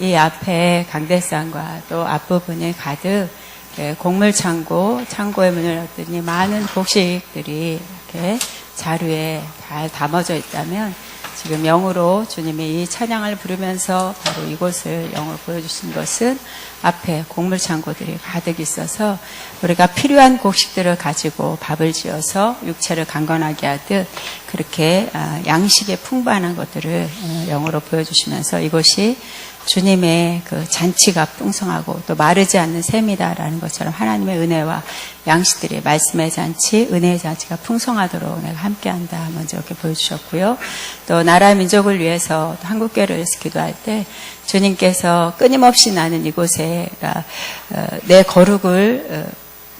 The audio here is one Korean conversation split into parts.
이 앞에 강대상과 또 앞부분이 가득 곡물 창고의 문을 열었더니 많은 곡식들이 이렇게 자루에 잘 담아져 있다면 지금 영으로 주님이 이 찬양을 부르면서 바로 이곳을 영으로 보여주신 것은 앞에 곡물 창고들이 가득 있어서 우리가 필요한 곡식들을 가지고 밥을 지어서 육체를 강건하게 하듯 그렇게 양식에 풍부한 것들을 영으로 보여주시면서 이곳이 주님의 그 잔치가 풍성하고 또 마르지 않는 셈이다라는 것처럼 하나님의 은혜와 양식들이 말씀의 잔치, 은혜의 잔치가 풍성하도록 내가 함께한다. 먼저 이렇게 보여주셨고요. 또 나라 민족을 위해서 한국교회를 위해서 기도할 때 주님께서 끊임없이 나는 이곳에 내 거룩을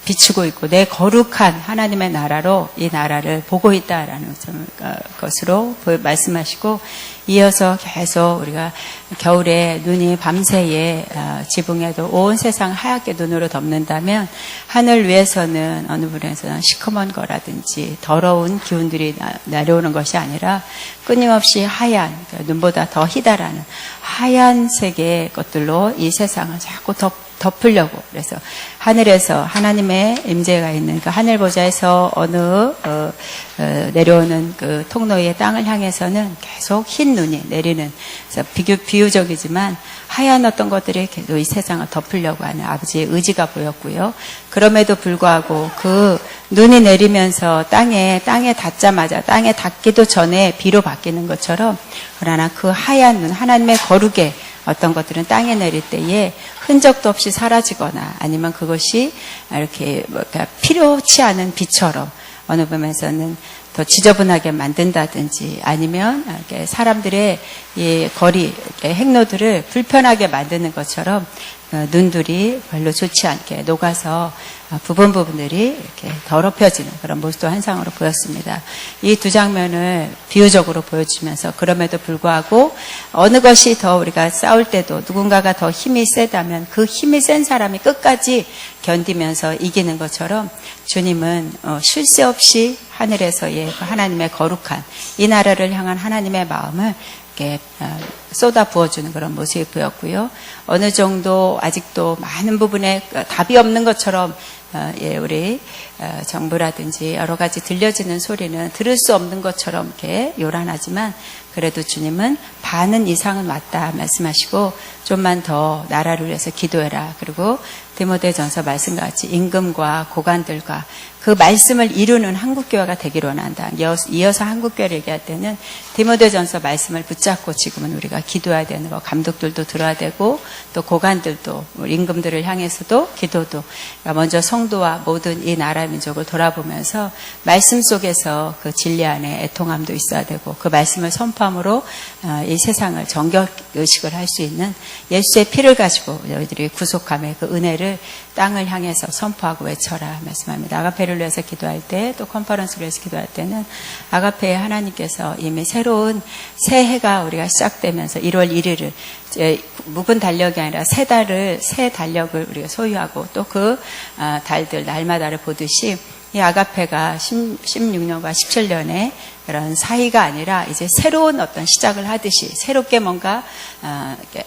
비추고 있고 내 거룩한 하나님의 나라로 이 나라를 보고 있다라는 것으로 말씀하시고 이어서 계속 우리가 겨울에 눈이 밤새에 지붕에도 온 세상 하얗게 눈으로 덮는다면 하늘 위에서는 어느 분에서는 시커먼 거라든지 더러운 기운들이 내려오는 것이 아니라 끊임없이 하얀 눈보다 더 희다라는 하얀색의 것들로 이 세상을 자꾸 덮으려고 그래서 하늘에서 하나님의 임재가 있는 그 하늘 보좌에서 어느 내려오는 그 통로의 땅을 향해서는 계속 흰 눈이 내리는 그래서 비유적이지만 하얀 어떤 것들이 계속 이 세상을 덮으려고 하는 아버지의 의지가 보였고요. 그럼에도 불구하고 그 눈이 내리면서 땅에 닿자마자 땅에 닿기도 전에 비로 바뀌는 것처럼 그러나 그 하얀 눈 하나님의 거룩에 어떤 것들은 땅에 내릴 때에 흔적도 없이 사라지거나 아니면 그것이 이렇게 필요치 않은 빛처럼 어느 부분에서는 더 지저분하게 만든다든지 아니면 이렇게 사람들의 이 거리 행로들을 불편하게 만드는 것처럼 눈들이 별로 좋지 않게 녹아서 부분들이 이렇게 더럽혀지는 그런 모습도 환상으로 보였습니다. 이 두 장면을 비유적으로 보여주면서 그럼에도 불구하고 어느 것이 더 우리가 싸울 때도 누군가가 더 힘이 세다면 그 힘이 센 사람이 끝까지 견디면서 이기는 것처럼 주님은 쉴 새 없이 하늘에서의 하나님의 거룩한 이 나라를 향한 하나님의 마음을 이렇게 쏟아 부어주는 그런 모습이 보였고요. 어느 정도 아직도 많은 부분에 답이 없는 것처럼 우리 정부라든지 여러 가지 들려지는 소리는 들을 수 없는 것처럼 이렇게 요란하지만 그래도 주님은 반은 이상은 맞다 말씀하시고 좀만 더 나라를 위해서 기도해라. 그리고 디모데전서 말씀과 같이 임금과 고관들과 그 말씀을 이루는 한국교회가 되기를 원한다. 이어서 한국교회를 얘기할 때는 디모데전서 말씀을 붙잡고 지금은 우리가 기도해야 되는 거 감독들도 들어야 되고 또 고관들도 임금들을 향해서도 기도도 먼저 성도와 모든 이 나라 민족을 돌아보면서 말씀 속에서 그 진리 안에 애통함도 있어야 되고 그 말씀을 선포함으로 이 세상을 정결의식을 할 수 있는 예수의 피를 가지고 너희들이 구속함의 그 은혜를 땅을 향해서 선포하고 외쳐라 말씀합니다. 아가페를 위해서 기도할 때 또 컨퍼런스를 위해서 기도할 때는 아가페에 하나님께서 이미 새로운 새해가 우리가 시작되면서 1월 1일을 묵은 달력이 아니라 새 달력을 우리가 소유하고 또 그 달들 날마다를 보듯이 이 아가페가 16년과 17년에 그런 사이가 아니라 이제 새로운 어떤 시작을 하듯이 새롭게 뭔가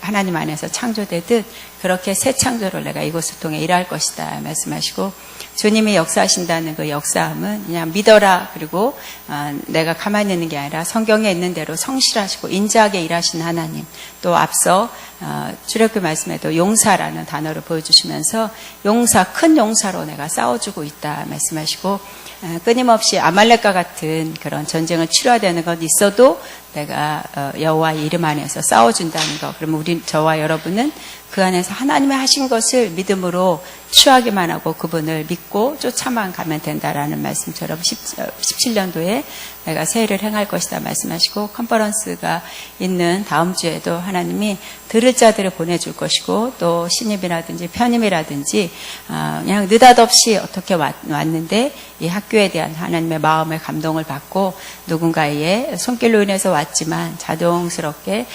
하나님 안에서 창조되듯 그렇게 새 창조를 내가 이곳을 통해 일할 것이다 말씀하시고 주님이 역사하신다는 그 역사함은 그냥 믿어라 그리고 내가 가만히 있는 게 아니라 성경에 있는 대로 성실하시고 인자하게 일하신 하나님 또 앞서 출애굽기 말씀에도 용사라는 단어를 보여주시면서 큰 용사로 내가 싸워주고 있다 말씀하시고 끊임없이 아말렉과 같은 그런 전쟁을 치러야 되는 건 있어도 내가 여호와의 이름 안에서 싸워준다는 거. 그러면 저와 여러분은 그 안에서 하나님의 하신 것을 믿음으로 취하기만 하고 그분을 믿고 쫓아만 가면 된다라는 말씀처럼 17년도에 내가 새해를 행할 것이다 말씀하시고 컨퍼런스가 있는 다음 주에도 하나님이 들을 자들을 보내줄 것이고 또 신입이라든지 편입이라든지 그냥 느닷없이 어떻게 왔는데 이 학교에 대한 하나님의 마음의 감동을 받고 누군가의 손길로 인해서 왔지만 자연스럽게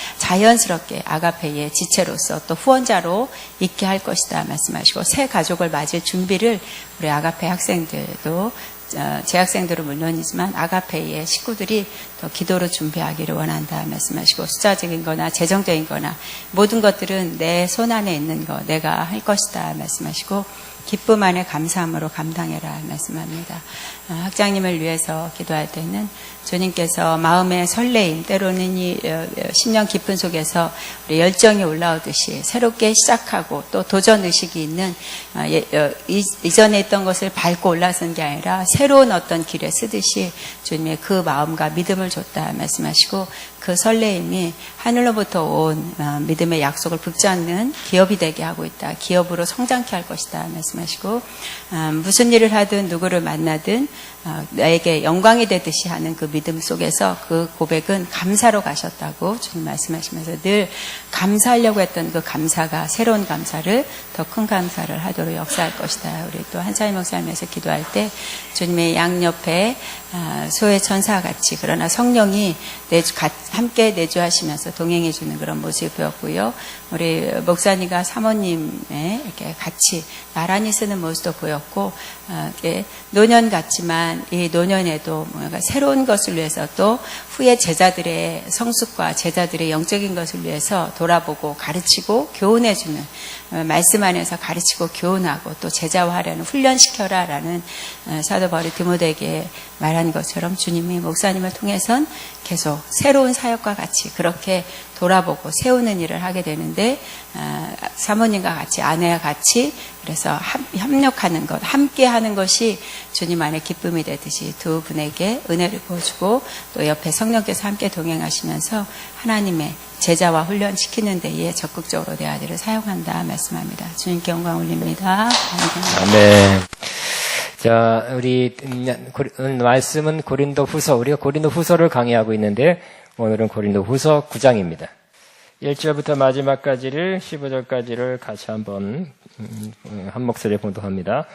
아가페의 지체로서 또 후원자로 있게 할 것이다 말씀하시고 새 가족을 맞을 준비를 우리 아가페 학생들도 재학생들은 물론이지만 아가페이의 식구들이 더 기도로 준비하기를 원한다 말씀하시고, 숫자적인 거나 재정적인 거나 모든 것들은 내 손 안에 있는 거 내가 할 것이다 말씀하시고, 기쁨 안에 감사함으로 감당해라 말씀합니다. 학장님을 위해서 기도할 때는 주님께서 마음의 설레임, 때로는 이 10년 깊은 속에서 우리 열정이 올라오듯이 새롭게 시작하고 또 도전 의식이 있는, 이전에 있던 것을 밟고 올라선 게 아니라 새로운 어떤 길에 쓰듯이 주님의 그 마음과 믿음을 줬다 말씀하시고, 그 설레임이 하늘로부터 온 믿음의 약속을 붙잡는 기업이 되게 하고 있다. 기업으로 성장케 할 것이다 말씀하시고, 무슨 일을 하든 누구를 만나든 나에게 영광이 되듯이 하는 그 믿음 속에서 그 고백은 감사로 가셨다고 주님 말씀하시면서 늘 감사하려고 했던 그 감사가 새로운 감사를, 더 큰 감사를 하도록 역사할 것이다. 우리 또 한차희 목사님에서 기도할 때 주님의 양옆에 소의 천사와 같이, 그러나 성령이 함께 내주하시면서 동행해 주는 그런 모습이 보였고요. 우리 목사님과 사모님의 이렇게 같이 나란히 쓰는 모습도 보였고, 노년 같지만 이 노년에도 뭔가 새로운 것을 위해서, 또 후에 제자들의 성숙과 제자들의 영적인 것을 위해서 돌아보고 가르치고 교훈해주는, 말씀 안에서 가르치고 교훈하고 또 제자화하려는, 훈련시켜라 라는 사도 바울이 디모데에게 말한 것처럼 주님이 목사님을 통해선 계속 새로운 사역과 같이 그렇게 돌아보고 세우는 일을 하게 되는데, 사모님과 같이, 아내와 같이, 그래서 협력하는 것, 함께 하는 것이 주님 안에 기쁨이 되듯이 두 분에게 은혜를 부어주고, 또 옆에 성령께서 함께 동행하시면서 하나님의 제자와 훈련시키는 데에 적극적으로 내 아들을 사용한다 말씀합니다. 주님께 영광 올립니다. 아멘. 자, 우리 말씀은 고린도 후서, 우리가 고린도 후서를 강의하고 있는데 오늘은 고린도 후서 9장입니다. 1절부터 마지막까지를, 15절까지를 같이 한번 한 목소리에 봉독합니다.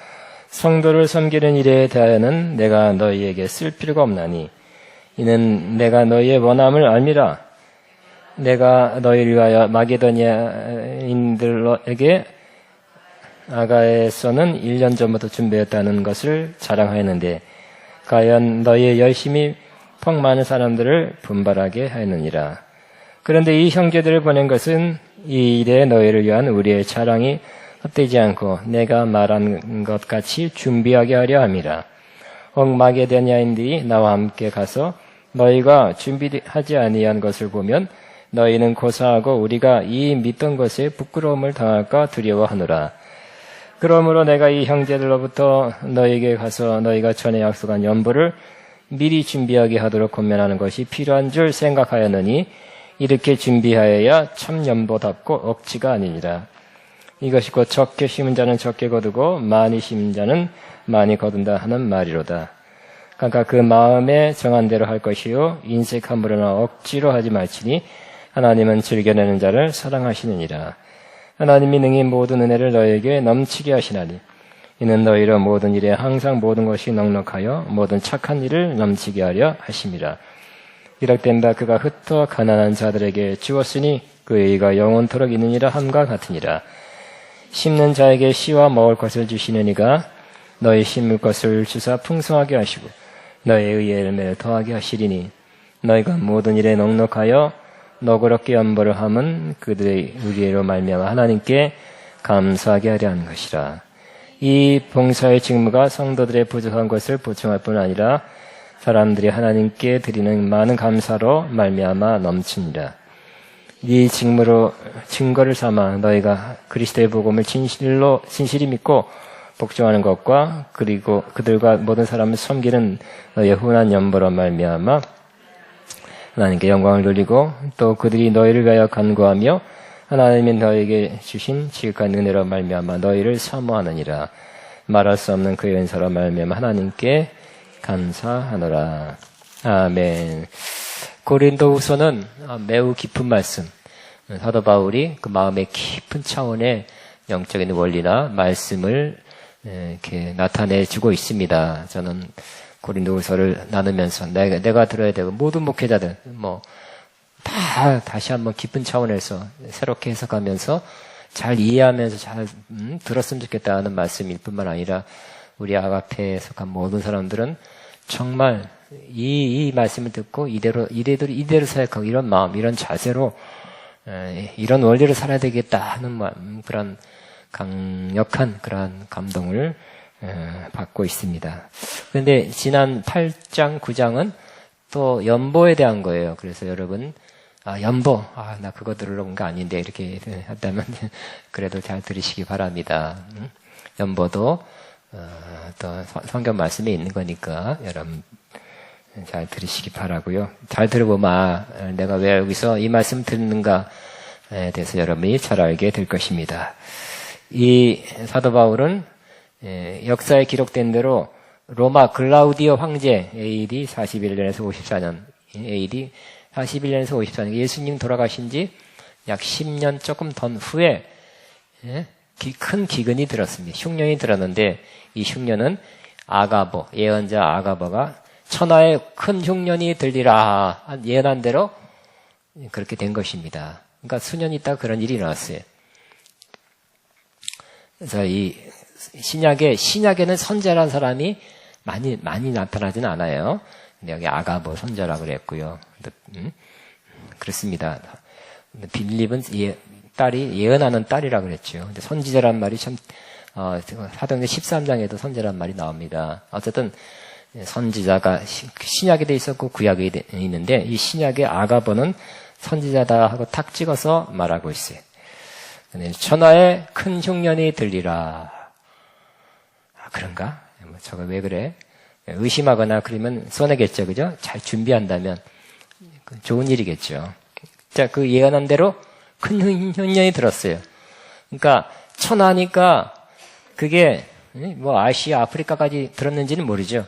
성도를 섬기는 일에 대하여는 내가 너희에게 쓸 필요가 없나니 이는 내가 너희의 원함을 알미라. 내가 너희를 위하여 마게도니아인들에게 아가에서는 1년 전부터 준비했다는 것을 자랑하였는데 과연 너희의 열심이 퍽 많은 사람들을 분발하게 하였느니라. 그런데 이 형제들을 보낸 것은 이 일에 너희를 위한 우리의 자랑이 헛되지 않고 내가 말한 것 같이 준비하게 하려 함이라. 마게도니아인들이 나와 함께 가서 너희가 준비하지 아니한 것을 보면 너희는 고사하고 우리가 이 믿던 것에 부끄러움을 당할까 두려워하노라. 그러므로 내가 이 형제들로부터 너희에게 가서 너희가 전에 약속한 연보를 미리 준비하게 하도록 권면하는 것이 필요한 줄 생각하였느니 이렇게 준비하여야 참 연보답고 억지가 아니니라. 이것이 곧 적게 심은 자는 적게 거두고 많이 심은 자는 많이 거둔다 하는 말이로다. 그러니까 그 마음에 정한 대로 할 것이요 인색함으로나 억지로 하지 말지니 하나님은 즐겨내는 자를 사랑하시느니라. 하나님이 능히 모든 은혜를 너희에게 넘치게 하시나니 이는 너희로 모든 일에 항상 모든 것이 넉넉하여 모든 착한 일을 넘치게 하려 하심이라. 기록된 바 그가 흩어 가난한 자들에게 주었으니 그의 의가 영원토록 있느니라 함과 같으니라. 심는 자에게 씨와 먹을 것을 주시는 이가 너희 심을 것을 주사 풍성하게 하시고 너희 의의 열매를 더하게 하시리니 너희가 모든 일에 넉넉하여 너그럽게 연보를 함은 그들의 의로 말미암아 하나님께 감사하게 하려 하는 것이라. 이 봉사의 직무가 성도들의 부족한 것을 보충할 뿐 아니라 사람들이 하나님께 드리는 많은 감사로 말미암아 넘칩니다. 이 직무로 증거를 삼아 너희가 그리스도의 복음을 진실히 믿고 복종하는 것과 그리고 그들과 모든 사람을 섬기는 너희의 훈한 연보로 말미암아 하나님께 영광을 돌리고 또 그들이 너희를 위하여 간구하며 하나님이 너희에게 주신 지극한 은혜로 말미암아 너희를 사모하느니라. 말할 수 없는 그의 은사로 말미암아 하나님께 감사하노라. 아멘. 고린도후서는 매우 깊은 말씀, 사도 바울이 그 마음의 깊은 차원의 영적인 원리나 말씀을 이렇게 나타내주고 있습니다. 저는 고린도후서를 나누면서 내가 들어야 되고 모든 목회자들 다시 한번 깊은 차원에서 새롭게 해석하면서 잘 이해하면서 잘 들었으면 좋겠다는 말씀일 뿐만 아니라 우리 아가페에 속한 모든 사람들은 정말 이 말씀을 듣고 이대로 사역하고 이런 마음, 이런 자세로 이런 원리를 살아야 되겠다 하는 그런 강력한 그런 감동을 받고 있습니다. 그런데 지난 8장, 9장은 또 연보에 대한 거예요. 그래서 여러분, 연보, 나 그거 들으러 온 거 아닌데 이렇게 한다면 그래도 잘 들으시기 바랍니다. 연보도 또 성경 말씀에 있는 거니까 여러분 잘 들으시기 바라고요. 잘 들어보면 내가 왜 여기서 이 말씀 듣는가에 대해서 여러분이 잘 알게 될 것입니다. 이 사도 바울은 역사에 기록된 대로 로마 글라우디오 황제 AD 41년에서 54년 AD 41년에서 54년 예수님 돌아가신 지 약 10년 조금 더 후에 큰 기근이 들었습니다. 흉년이 들었는데 이 흉년은 아가보, 예언자 아가보가 천하에 큰 흉년이 들리라 예언한 대로 그렇게 된 것입니다. 그러니까 수년 있다가 그런 일이 일어났어요. 그래서 이 신약에는 선제라는 사람이 많이 나타나지는 않아요. 근데 여기 아가보 선제라고 그랬고요. 그렇습니다. 빌립은 딸이 예언하는 딸이라고 그랬죠. 근데 선지자란 말이 참 사도행전 13장에도 선지자란 말이 나옵니다. 어쨌든 선지자가 신약에 돼 있었고 구약에 있는데 이 신약의 아가보는 선지자다 하고 탁 찍어서 말하고 있어요. 천하에 큰 흉년이 들리라. 그런가? 저거 왜 그래? 의심하거나 그러면 손해겠죠, 그죠? 잘 준비한다면 좋은 일이겠죠. 자, 그 예언한 대로 큰 흉년이 들었어요. 그러니까 천하니까 그게 뭐 아시아, 아프리카까지 들었는지는 모르죠.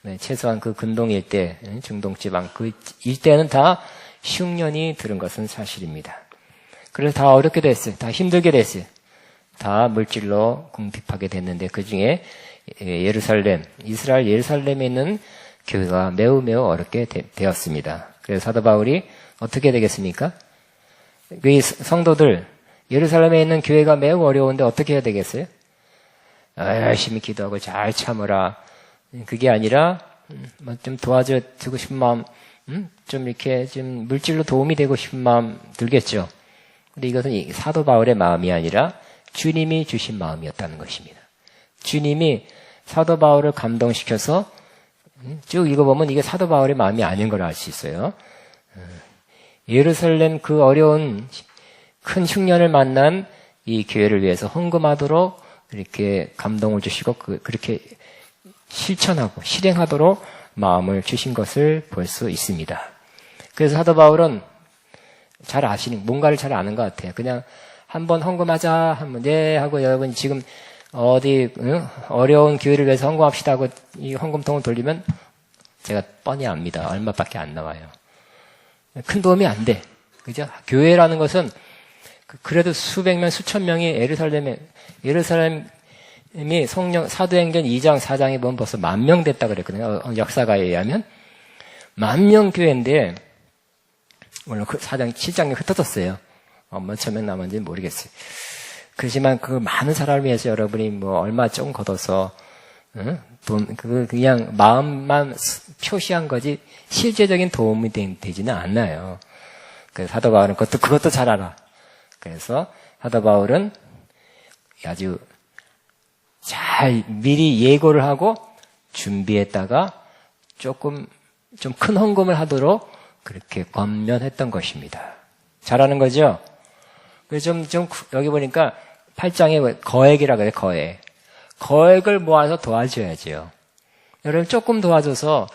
네, 최소한 그 근동 일대, 중동 지방 그 일대는 다 흉년이 들은 것은 사실입니다. 그래서 다 어렵게 됐어요. 다 힘들게 됐어요. 다 물질로 궁핍하게 됐는데 그 중에 이스라엘 예루살렘에 있는 교회가 매우 어렵게 되었습니다. 그래서 사도 바울이 어떻게 되겠습니까? 그 성도들, 예루살렘에 있는 교회가 매우 어려운데 어떻게 해야 되겠어요? 열심히 기도하고 잘 참으라. 그게 아니라, 좀 도와줘 주고 싶은 마음, 좀 이렇게 좀 물질로 도움이 되고 싶은 마음 들겠죠. 근데 이것은 사도 바울의 마음이 아니라 주님이 주신 마음이었다는 것입니다. 주님이 사도 바울을 감동시켜서 쭉 읽어보면 이게 사도 바울의 마음이 아닌 걸 알 수 있어요. 예루살렘 그 어려운 큰 흉년을 만난 이 교회를 위해서 헌금하도록 이렇게 감동을 주시고 그렇게 실천하고 실행하도록 마음을 주신 것을 볼 수 있습니다. 그래서 사도 바울은 뭔가를 잘 아는 것 같아요. 그냥 한번 헌금하자 하면 네 하고 여러분 지금 어디 어려운 교회를 위해서 헌금합시다 하고 이 헌금통을 돌리면 제가 뻔히 압니다. 얼마밖에 안 나와요. 큰 도움이 안 돼. 그죠? 교회라는 것은 그래도 수백 명, 수천 명이 예루살렘이 사도행전 2장, 4장에 보면 벌써 10,000명 됐다 그랬거든요. 역사가에 의하면. 10,000명 교회인데, 물론 그 4장, 7장에 흩어졌어요. 몇천 명 남았는지 모르겠어요. 그렇지만 그 많은 사람을 위해서 여러분이 뭐 얼마 조금 걷어서, 그냥 마음만 표시한 거지, 실제적인 도움이 되지는 않아요. 그래서 사도 바울은 그것도 잘 알아. 그래서 사도 바울은 아주 잘 미리 예고를 하고 준비했다가 조금 좀 큰 헌금을 하도록 그렇게 권면했던 것입니다. 잘하는 거죠? 그래서 좀 여기 보니까 8장에 거액이라고 해요, 거액. 거액을 모아서 도와줘야죠. 여러분 조금 도와줘서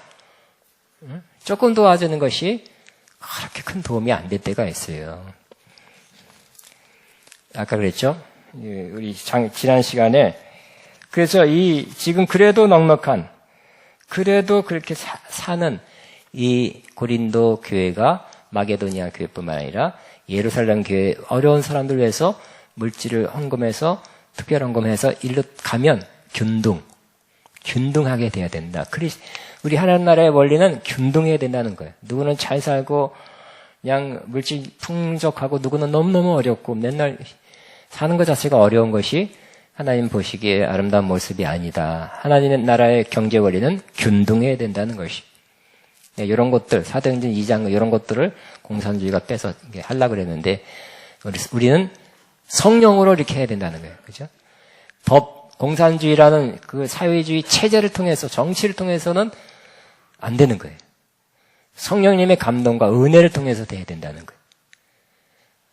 조금 도와주는 것이 그렇게 큰 도움이 안 될 때가 있어요. 아까 그랬죠? 우리 지난 시간에 그래서 지금 그래도 넉넉한 그래도 그렇게 사는 이 고린도 교회가 마게도니아 교회뿐만 아니라 예루살렘 교회 어려운 사람들 위해서 물질을 헌금해서 특별 헌금해서 일로 가면 균등하게 돼야 된다. 우리 하나님 나라의 원리는 균등해야 된다는 거예요. 누구는 잘 살고 그냥 물질 풍족하고 누구는 너무너무 어렵고 맨날 사는 것 자체가 어려운 것이 하나님 보시기에 아름다운 모습이 아니다. 하나님의 나라의 경제 원리는 균등해야 된다는 것이. 네, 이런 것들, 사도행전 2장 이런 것들을 공산주의가 뺏어 하려고 그랬는데 우리는 성령으로 이렇게 해야 된다는 거예요. 그죠? 공산주의라는 그 사회주의 체제를 통해서, 정치를 통해서는 안 되는 거예요. 성령님의 감동과 은혜를 통해서 돼야 된다는 거예요.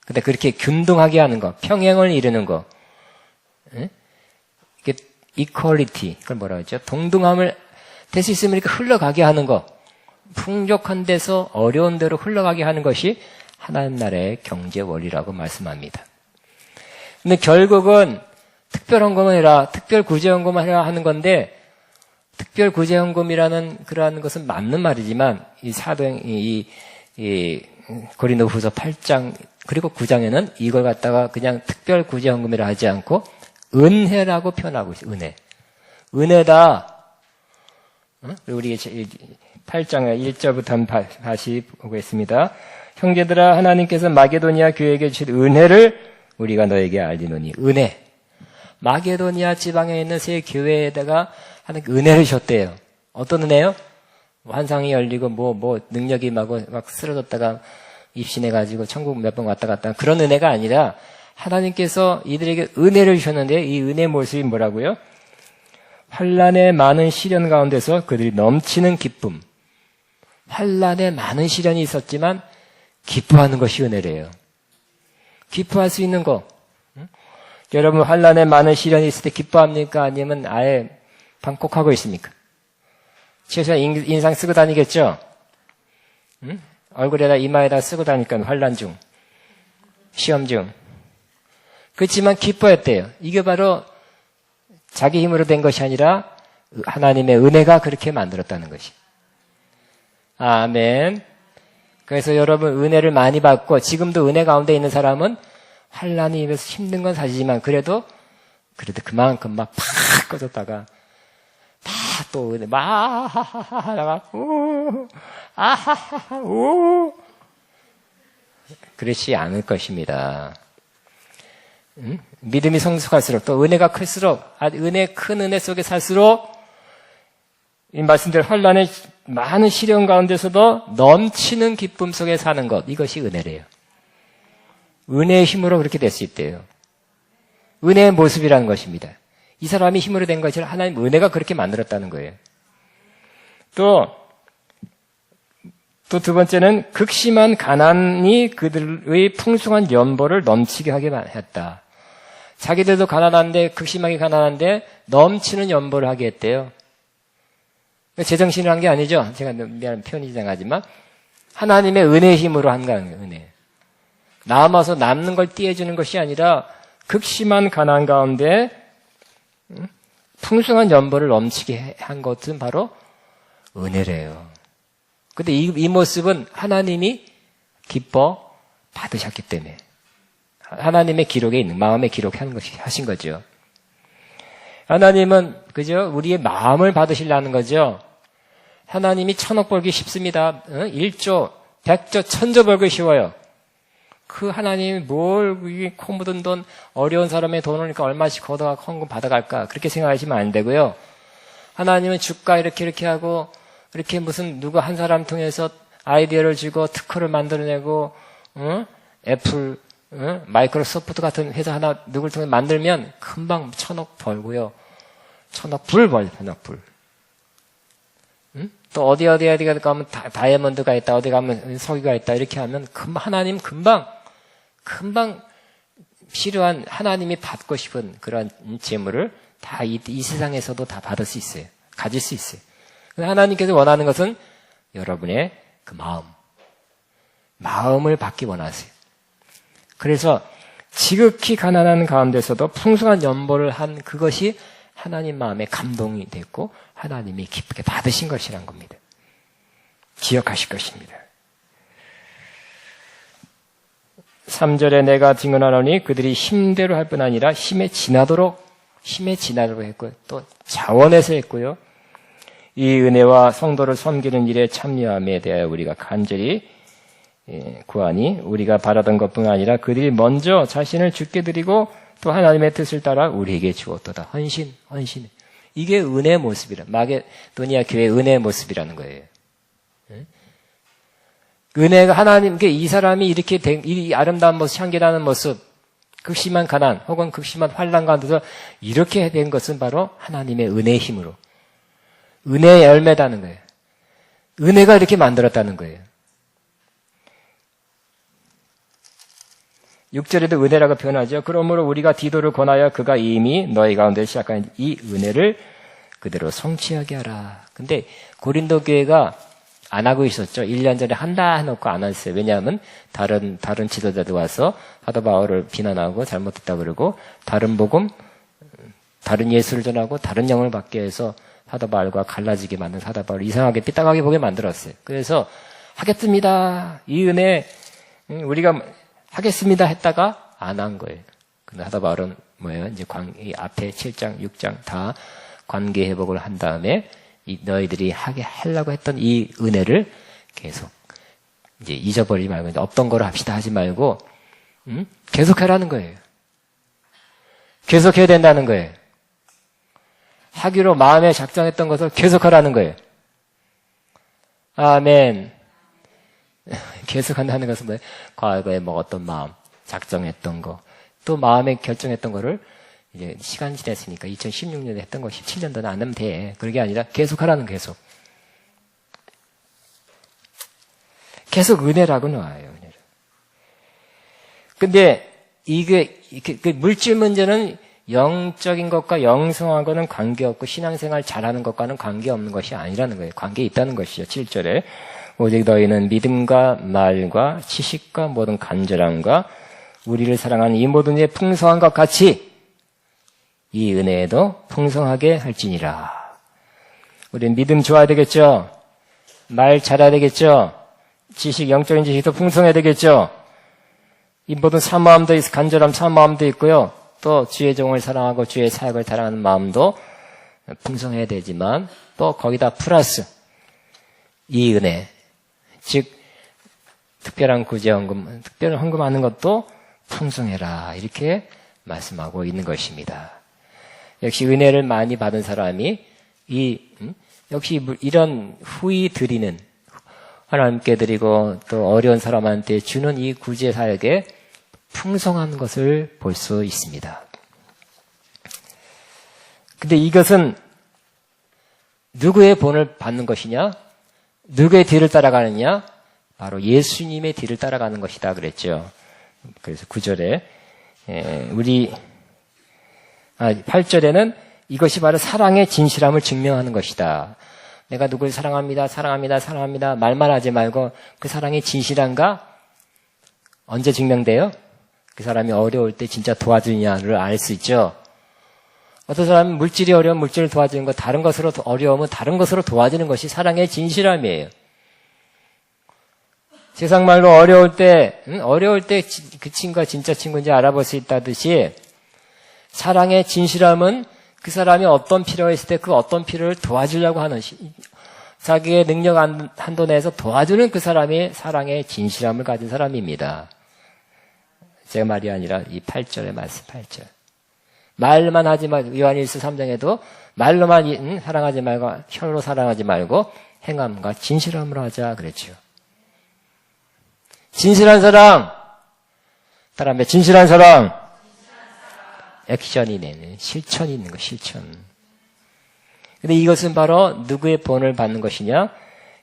근데 그렇게 균등하게 하는 거, 평행을 이루는 거, 이게 이퀄리티, 그걸 뭐라고 했죠? 동등함을 될 수 있으면 이렇게 흘러가게 하는 거, 풍족한 데서 어려운 데로 흘러가게 하는 것이 하나님 나라의 경제 원리라고 말씀합니다. 근데 결국은 특별헌금을 해라, 특별구제헌금을 해라 하는 건데, 특별구제헌금이라는 그러한 것은 맞는 말이지만, 이 고린도후서 8장 그리고 9장에는 이걸 갖다가 그냥 특별구제헌금이라 하지 않고 은혜라고 표현하고 있어요. 은혜다. 우리 8장의 1절부터 한번 다시 보겠습니다. 형제들아, 하나님께서 마게도니아 교회에게 주신 은혜를 우리가 너에게 알리노니. 은혜. 마게도니아 지방에 있는 세 교회에다가 하는 은혜를 줬대요. 어떤 은혜요? 환상이 열리고 능력이 막 쓰러졌다가 입신해가지고 천국 몇 번 왔다 갔다 그런 은혜가 아니라 하나님께서 이들에게 은혜를 주셨는데 이 은혜의 모습이 뭐라고요? 환난의 많은 시련 가운데서 그들이 넘치는 기쁨. 환난에 많은 시련이 있었지만 기뻐하는 것이 은혜래요. 기뻐할 수 있는 거. 여러분 환난에 많은 시련이 있을 때 기뻐합니까? 아니면 아예 방콕하고 있습니까? 최소한 인상 쓰고 다니겠죠? 얼굴에다 이마에다 쓰고 다니니까 환난 중, 시험 중. 그렇지만 기뻐했대요. 이게 바로 자기 힘으로 된 것이 아니라 하나님의 은혜가 그렇게 만들었다는 것이. 아멘. 그래서 여러분 은혜를 많이 받고 지금도 은혜 가운데 있는 사람은 환난이 입에서 힘든 건 사실이지만 그래도 그만큼 막 팍 꺼졌다가 다 또 은혜 막 하다가 아하하하 오 그렇지 않을 것입니다. 믿음이 성숙할수록 또 은혜가 클수록 큰 은혜 속에 살수록 이 말씀대로 환난의 많은 시련 가운데서도 넘치는 기쁨 속에 사는 것 이것이 은혜래요. 은혜의 힘으로 그렇게 될 수 있대요. 은혜의 모습이라는 것입니다. 이 사람이 힘으로 된 것이 아니라 하나님 은혜가 그렇게 만들었다는 거예요. 또 두 번째는 극심한 가난이 그들의 풍성한 연보를 넘치게 하게 했다. 자기들도 가난한데 극심하게 가난한데 넘치는 연보를 하게 했대요. 제정신을 한 게 아니죠. 제가 미안한 표현이 이상하지만 하나님의 은혜의 힘으로 한 거예요. 은혜. 남아서 남는 걸 띄워주는 것이 아니라 극심한 가난 가운데 풍성한 연보를 넘치게 한 것은 바로 은혜래요. 근데 이 모습은 하나님이 기뻐 받으셨기 때문에 하나님의 기록에 있는 마음의 기록하는 것이 하신 거죠. 하나님은 그죠? 우리의 마음을 받으시려는 거죠. 하나님이 1000억 벌기 쉽습니다. 1조, 100조, 1000조 벌기 쉬워요. 그 하나님이 코 묻은 돈, 어려운 사람의 돈을 그러니까 얼마씩 걷어가 헌금 받아갈까? 그렇게 생각하시면 안 되고요. 하나님은 주가 이렇게 하고, 이렇게 무슨 누구 한 사람 통해서 아이디어를 주고 특허를 만들어내고, 애플, 마이크로소프트 같은 회사 하나 누구를 통해 만들면 금방 1000억 벌고요. 1000억 불 벌죠, 1000억 불. 또 어디 가면 다이아몬드가 있다, 어디 가면 석유가 있다, 이렇게 하면 하나님 금방 필요한 하나님이 받고 싶은 그런 재물을 다 이 세상에서도 다 받을 수 있어요. 가질 수 있어요. 하나님께서 원하는 것은 여러분의 그 마음을 받기 원하세요. 그래서 지극히 가난한 가운데서도 풍성한 연보를 한 그것이 하나님 마음에 감동이 됐고 하나님이 기쁘게 받으신 것이란 겁니다. 기억하실 것입니다. 3절에 내가 증언하노니 그들이 힘대로 할 뿐 아니라 힘에 지나도록 했고 또 자원해서 했고요. 이 은혜와 성도를 섬기는 일에 참여함에 대하여 우리가 간절히 구하니 우리가 바라던 것뿐 아니라 그들이 먼저 자신을 주께 드리고 또 하나님의 뜻을 따라 우리에게 주었도다. 헌신. 이게 은혜의 모습이라. 마게도니아 교회의 은혜의 모습이라는 거예요. 은혜가 하나님께 이 사람이 이렇게 이 아름다운 모습, 향기나는 모습, 극심한 가난 혹은 극심한 환난 가운데서 이렇게 된 것은 바로 하나님의 은혜의 힘으로. 은혜의 열매다는 거예요. 은혜가 이렇게 만들었다는 거예요. 6절에도 은혜라고 표현하죠. 그러므로 우리가 디도를 권하여 그가 이미 너희 가운데 시작한 이 은혜를 그대로 성취하게 하라. 근데 고린도 교회가 안 하고 있었죠. 1년 전에 한다 해놓고 안 했어요. 왜냐하면 다른 지도자들 와서 사도 바울을 비난하고 잘못했다 그러고 다른 복음, 다른 예수를 전하고 다른 영을 받게 해서 사도 바울과 갈라지게 만든 사도 바울을 이상하게 삐딱하게 보게 만들었어요. 그래서 하겠습니다. 이 은혜 우리가 하겠습니다 했다가 안 한 거예요. 근데 사도 바울은 뭐예요? 이제 이 앞에 7장, 6장 다 관계 회복을 한 다음에 너희들이 하려고 했던 이 은혜를 계속 이제 잊어버리지 말고 이제 없던 거로 합시다 하지 말고 계속하라는 거예요. 계속해야 된다는 거예요. 하기로 마음에 작정했던 것을 계속하라는 거예요. 아멘. 계속한다는 것은 뭐예요? 과거에 뭐 어떤 마음, 작정했던 거, 또 마음에 결정했던 거를 이제 시간이 지났으니까 2016년에 했던 거 17년도는 안 하면 돼. 그런 게 아니라 계속하라는 계속. 계속 은혜라고 나와요. 은혜를. 근데 이게 그 물질 문제는 영적인 것과 영성하고는 관계없고 신앙생활 잘하는 것과는 관계없는 것이 아니라는 거예요. 관계 있다는 것이죠. 7절에 오직 너희는 믿음과 말과 지식과 모든 간절함과 우리를 사랑하는 이 모든 일에 풍성한 것 같이 이 은혜에도 풍성하게 할지니라. 우리는 믿음 좋아야 되겠죠? 말 잘해야 되겠죠? 지식, 영적인 지식도 풍성해야 되겠죠? 이 모든 사모함도 있고 간절함 사모함도 있고요. 또 주의 종을 사랑하고 주의 사역을 사랑하는 마음도 풍성해야 되지만 또 거기다 플러스 이 은혜, 즉 특별한 구제헌금, 특별한 헌금하는 것도 풍성해라 이렇게 말씀하고 있는 것입니다. 역시 은혜를 많이 받은 사람이 역시 이런 후히 드리는 하나님께 드리고 또 어려운 사람한테 주는 이 구제 사역에 풍성한 것을 볼 수 있습니다. 근데 이것은 누구의 본을 받는 것이냐? 누구의 뒤를 따라가느냐? 바로 예수님의 뒤를 따라가는 것이다 그랬죠. 그래서 9절에 8절에는 이것이 바로 사랑의 진실함을 증명하는 것이다. 내가 누굴 사랑합니다, 사랑합니다, 사랑합니다 말만 하지 말고 그 사랑이 진실한가? 언제 증명돼요? 그 사람이 어려울 때 진짜 도와주냐를 알 수 있죠. 어떤 사람은 물질이 어려운 물질을 도와주는 것, 다른 것으로 어려우면 다른 것으로 도와주는 것이 사랑의 진실함이에요. 세상 말로 어려울 때 그 친구가 진짜 친구인지 알아볼 수 있다듯이 사랑의 진실함은 그 사람이 어떤 필요가 있을 때 그 어떤 필요를 도와주려고 하는 자기의 능력 한도 내에서 도와주는 그 사람이 사랑의 진실함을 가진 사람입니다. 제 말이 아니라 이 8절의 말씀 8절. 말만 하지 말고 요한일서 3장에도 말로만 사랑하지 말고 혀로 사랑하지 말고 행함과 진실함으로 하자 그랬죠. 진실한 사랑. 따라하면 진실한 사랑. 액션이 내는 실천이 있는 거 실천. 근데 이것은 바로 누구의 본을 받는 것이냐?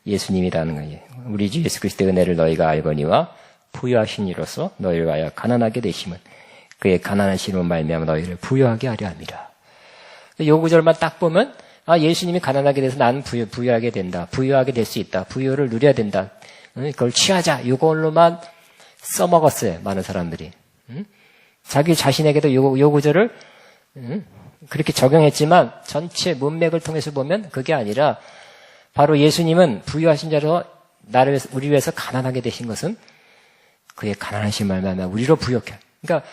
예수님이라는 거예요. 우리 주 예수 그리스도의 은혜를 너희가 알거니와 부유하신 이로써 너희를 위하여 가난하게 되심은 그의 가난하심으로 말미암아 너희를 부유하게 하려 함이라. 요 구절만 딱 보면 예수님이 가난하게 돼서 나는 부유하게 된다. 부유하게 될 수 있다. 부유를 누려야 된다. 그걸 취하자. 이걸로만 써먹었어요. 많은 사람들이. 자기 자신에게도 요 구절을 그렇게 적용했지만 전체 문맥을 통해서 보면 그게 아니라 바로 예수님은 부유하신 자로 우리 위해서 가난하게 되신 것은 그의 가난하신 말만 우리로 부욕해. 그러니까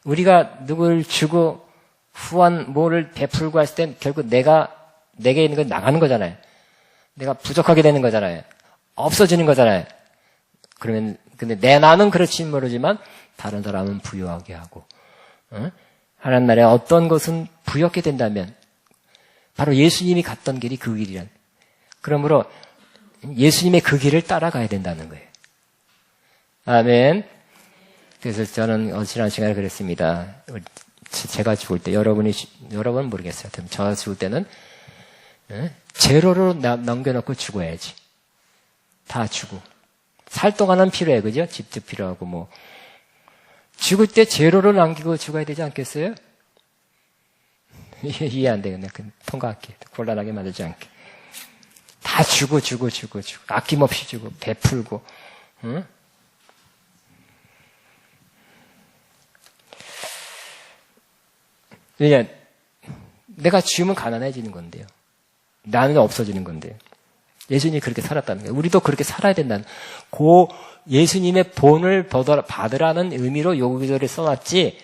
우리가 누굴 주고 후한 뭐를 베풀고 했을 땐 결국 내게 있는 건 나가는 거잖아요. 내가 부족하게 되는 거잖아요. 없어지는 거잖아요. 그러면 근데 나는 그렇지 모르지만 다른 사람은 부유하게 하고 하나님 나라에 어떤 것은 부엽게 된다면 바로 예수님이 갔던 길이 그 길이란. 그러므로 예수님의 그 길을 따라가야 된다는 거예요. 아멘. 그래서 저는 지난 시간에 그랬습니다. 제가 죽을 때 여러분은 모르겠어요. 저 죽을 때는 제로로 넘겨놓고 죽어야지. 다 주고. 살 동안은 필요해, 그죠? 집도 필요하고 뭐. 죽을 때 제로로 남기고 죽어야 되지 않겠어요? 이해 안 되겠네. 통과할게. 곤란하게 만들지 않게. 다 주고. 아낌없이 주고, 베풀고, 응? 왜냐, 내가 주면 가난해지는 건데요. 나는 없어지는 건데요. 예수님이 그렇게 살았다는 거예요. 우리도 그렇게 살아야 된다는, 예수님의 본을 받으라는 의미로 요 구절을 써놨지,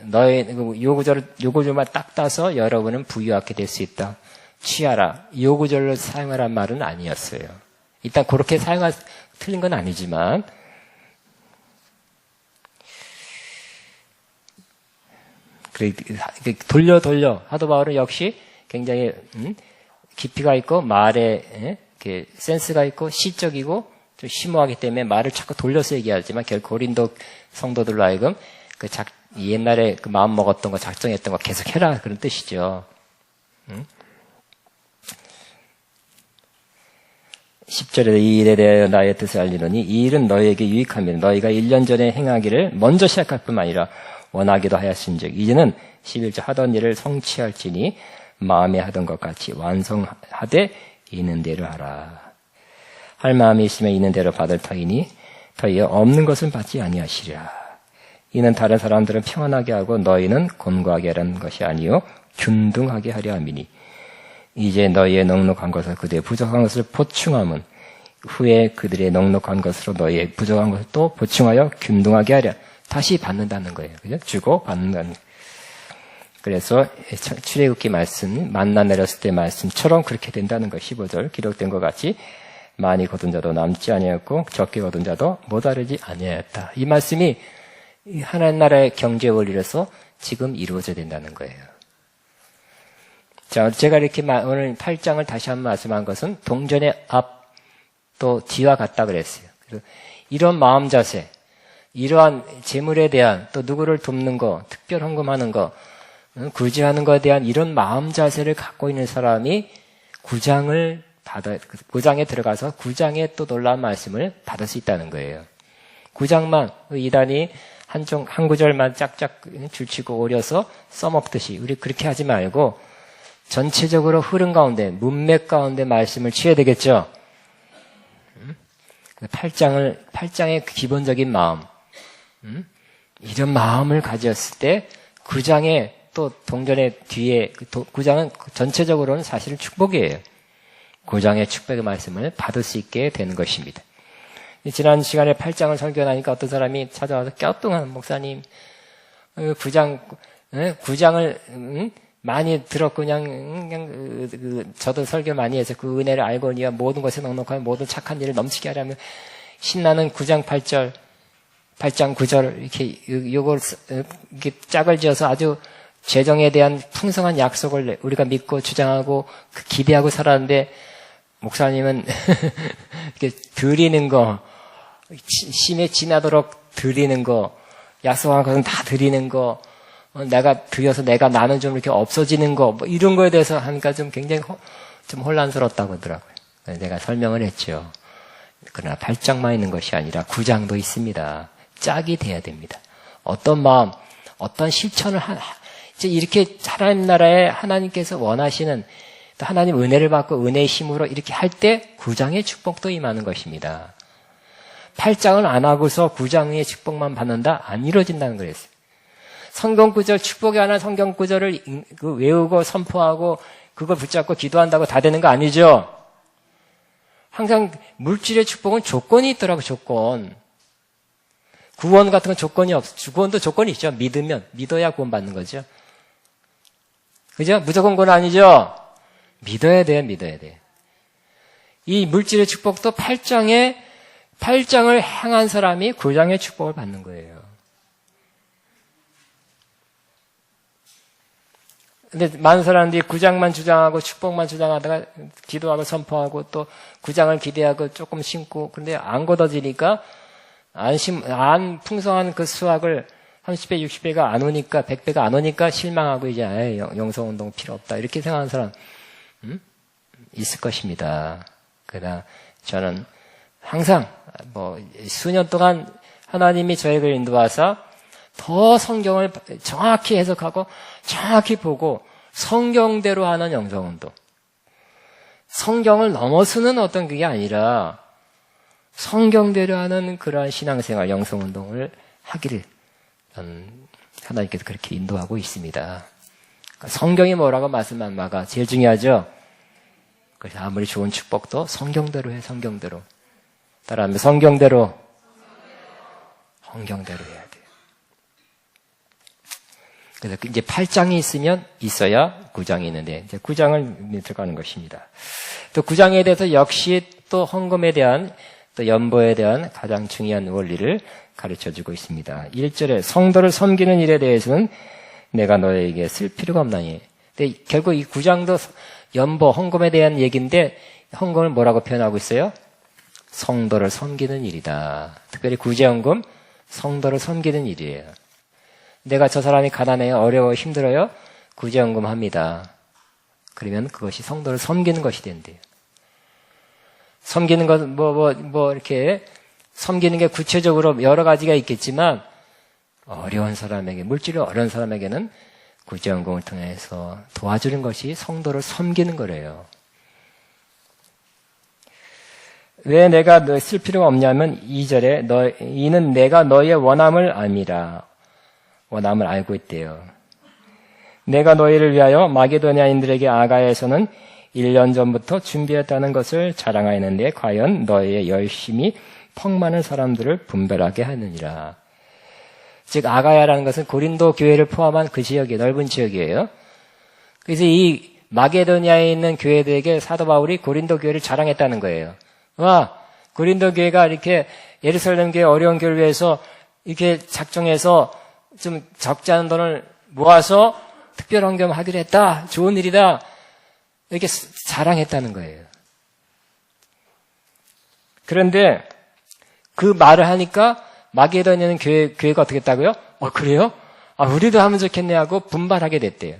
너의 요 구절만 딱 따서 여러분은 부유하게 될 수 있다. 취하라. 요 구절로 사용하란 말은 아니었어요. 일단 그렇게 틀린 건 아니지만, 돌려 하도 바울은 역시 굉장히 깊이가 있고 말에 센스가 있고 시적이고 좀 심오하기 때문에 말을 자꾸 돌려서 얘기하지만 결국 고린도 성도들로 하여금 옛날에 그 마음 먹었던 거 작정했던 거 계속 해라 그런 뜻이죠. 10절에 이 일에 대하여 나의 뜻을 알리노니 이 일은 너희에게 유익함이라. 너희가 1년 전에 행하기를 먼저 시작할 뿐만 아니라 원하기도 하였은즉 이제는 11절 하던 일을 성취할지니 마음에 하던 것 같이 완성하되 있는 대로 하라. 할 마음이 있으면 있는 대로 받을 터이니 터이에 없는 것은 받지 아니하시리라. 이는 다른 사람들은 평안하게 하고 너희는 곤고하게 하라는 것이 아니요 균등하게 하려 함이니 이제 너희의 넉넉한 것을 그들의 부족한 것을 보충함은 후에 그들의 넉넉한 것으로 너희의 부족한 것을 또 보충하여 균등하게 하려. 다시 받는다는 거예요. 그죠? 주고 받는다는 거예요. 그래서 출애굽기 말씀, 만나 내렸을 때 말씀처럼 그렇게 된다는 거예요. 15절 기록된 것 같이 많이 거둔 자도 남지 아니하였고 적게 거둔 자도 모자르지 아니하였다. 이 말씀이 하나님 나라의 경제 원리로서 지금 이루어져야 된다는 거예요. 자, 제가 이렇게 오늘 8장을 다시 한번 말씀한 것은 동전의 앞 또 뒤와 같다 그랬어요. 그래서 이런 마음 자세, 이러한 재물에 대한 또 누구를 돕는 거, 특별 헌금하는 거, 구제하는 것에 대한 이런 마음 자세를 갖고 있는 사람이 구장에 들어가서 구장의 또 놀라운 말씀을 받을 수 있다는 거예요. 구장만 이단이 한 구절만 짝짝 줄치고 오려서 써먹듯이 우리 그렇게 하지 말고 전체적으로 흐름 가운데 문맥 가운데 말씀을 취해야 되겠죠. 8장의 기본적인 마음, 이런 마음을 가졌을 때 9장에 또 동전의 뒤에 9장은 전체적으로는 사실은 축복이에요. 9장의 축복의 말씀을 받을 수 있게 되는 것입니다. 지난 시간에 8장을 설교하니까 어떤 사람이 찾아와서 껴뚱한 목사님 9장을 많이 들었고 그냥 저도 설교 많이 해서 그 은혜를 알고 니가 모든 것에 넉넉하며 모든 착한 일을 넘치게 하려면 신나는 9장 8절 8장 9절 이렇게 요걸 이렇게 짝을 지어서 아주 재정에 대한 풍성한 약속을 우리가 믿고 주장하고 기대하고 살았는데 목사님은 이렇게 드리는 거 심에 지나도록 드리는 거 약속한 것은 다 드리는 거 내가 드려서 나는 좀 이렇게 없어지는 거, 뭐 이런 거에 대해서 하니까 좀 굉장히 좀 혼란스럽다고 하더라고요. 내가 설명을 했죠. 그러나 8장만 있는 것이 아니라 9장도 있습니다. 짝이 돼야 됩니다. 어떤 마음, 어떤 실천을 이제 이렇게 하나님 나라에 하나님께서 원하시는 또 하나님 은혜를 받고 은혜의 힘으로 이렇게 할 때 9장의 축복도 임하는 것입니다. 8장을 안 하고서 9장의 축복만 받는다? 안 이루어진다는 거였어요. 성경 구절, 축복에 관한 성경 구절을 외우고 선포하고 그걸 붙잡고 기도한다고 다 되는 거 아니죠? 항상 물질의 축복은 조건이 있더라고, 조건. 구원 같은 건 조건이 없어. 구원도 조건이 있죠. 믿어야 구원받는 거죠. 그죠? 무조건 구원 아니죠? 믿어야 돼요. 이 물질의 축복도 8장을 행한 사람이 9장의 축복을 받는 거예요. 근데 많은 사람들이 구장만 주장하고 축복만 주장하다가 기도하고 선포하고 또 구장을 기대하고 조금 심고 근데 안 걷어지니까 안 풍성한 그 수확을 30배, 60배가 안 오니까 100배가 안 오니까 실망하고 이제 아예 영성운동 필요 없다 이렇게 생각하는 사람 있을 것입니다. 그러나 저는 항상 수년 동안 하나님이 저에게 인도하사 더 성경을 정확히 해석하고 정확히 보고 성경대로 하는 영성운동. 성경을 넘어서는 어떤 그게 아니라 성경대로 하는 그러한 신앙생활, 영성운동을 하기를 하나님께서 그렇게 인도하고 있습니다. 성경이 뭐라고 말씀한 바가 제일 중요하죠. 그래서 아무리 좋은 축복도 성경대로 해, 성경대로. 따라하면 성경대로 해야 돼요. 그래서 이제 8장이 있어야 9장이 있는데, 이제 9장을 들어가는 것입니다. 또 9장에 대해서 역시 또 헌금에 대한, 또 연보에 대한 가장 중요한 원리를 가르쳐 주고 있습니다. 1절에 성도를 섬기는 일에 대해서는 내가 너에게 쓸 필요가 없나니. 근데 결국 이 9장도 연보, 헌금에 대한 얘기인데, 헌금을 뭐라고 표현하고 있어요? 성도를 섬기는 일이다. 특별히 구제헌금, 성도를 섬기는 일이에요. 내가 저 사람이 가난해요, 어려워, 힘들어요, 구제헌금 합니다. 그러면 그것이 성도를 섬기는 것이 된대요. 섬기는 것은 이렇게 섬기는 게 구체적으로 여러 가지가 있겠지만 어려운 사람에게, 물질이 어려운 사람에게는 구제헌금을 통해서 도와주는 것이 성도를 섬기는 거래요. 왜 내가 쓸 필요가 없냐면 2절에 이는 내가 너의 원함을 알미라. 원함을 알고 있대요. 내가 너희를 위하여 마게도냐인들에게 아가야에서는 1년 전부터 준비했다는 것을 자랑하였는데 과연 너희의 열심히 펑많은 사람들을 분별하게 하느니라. 즉 아가야라는 것은 고린도 교회를 포함한 그 지역이 넓은 지역이에요. 그래서 이 마게도냐에 있는 교회들에게 사도 바울이 고린도 교회를 자랑했다는 거예요. 와, 고린도 교회가 이렇게 예루살렘 교회 어려운 교회를 위해서 이렇게 작정해서 좀 적지 않은 돈을 모아서 특별 헌금 하기로 했다. 좋은 일이다. 이렇게 자랑했다는 거예요. 그런데 그 말을 하니까 마게도냐는 교회가 어떻게 했다고요? 그래요? 우리도 하면 좋겠네 하고 분발하게 됐대요.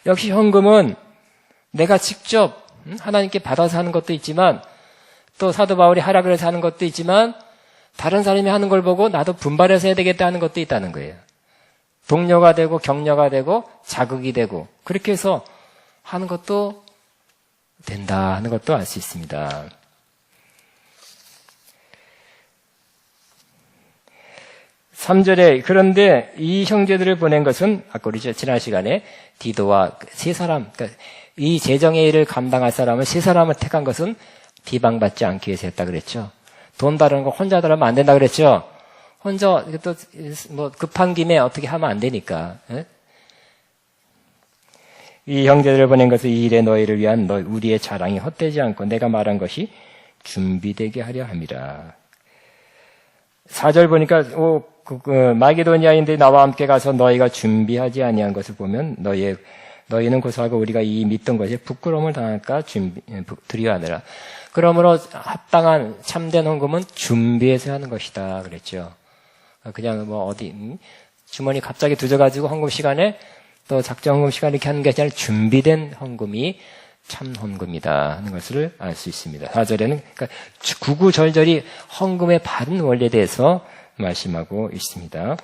역시 헌금은 내가 직접 하나님께 받아서 하는 것도 있지만 또 사도 바울이 하라 그래서 하는 것도 있지만 다른 사람이 하는 걸 보고 나도 분발해서 해야 되겠다 하는 것도 있다는 거예요. 동료가 되고 격려가 되고 자극이 되고 그렇게 해서 하는 것도 된다 하는 것도 알 수 있습니다. 3절에 그런데 이 형제들을 보낸 것은 아까 우리 지난 시간에 디도와 세 사람, 그러니까 이 재정의 일을 감당할 사람을 세 사람을 택한 것은 비방받지 않기 위해서 했다 그랬죠. 돈 다루는 거 혼자 다루면 안 된다 그랬죠. 혼자 또 급한 김에 어떻게 하면 안 되니까. 이 형제들을 보낸 것은 이 일에 너희를 위한 우리의 자랑이 헛되지 않고 내가 말한 것이 준비되게 하려 함이라. 4절 보니까 마게도니아인들이 나와 함께 가서 너희가 준비하지 아니한 것을 보면 너희는 고소하고 우리가 이 믿던 것에 부끄러움을 당할까 두려워하느라. 그러므로 합당한 참된 헌금은 준비해서 하는 것이다 그랬죠. 그냥 주머니 갑자기 두져가지고 헌금 시간에 또 작정 헌금 시간에 이렇게 하는 게 아니라 준비된 헌금이 참 헌금이다 하는 것을 알 수 있습니다. 4절에는 그러니까 구구절절히 헌금의 바른 원리에 대해서 말씀하고 있습니다.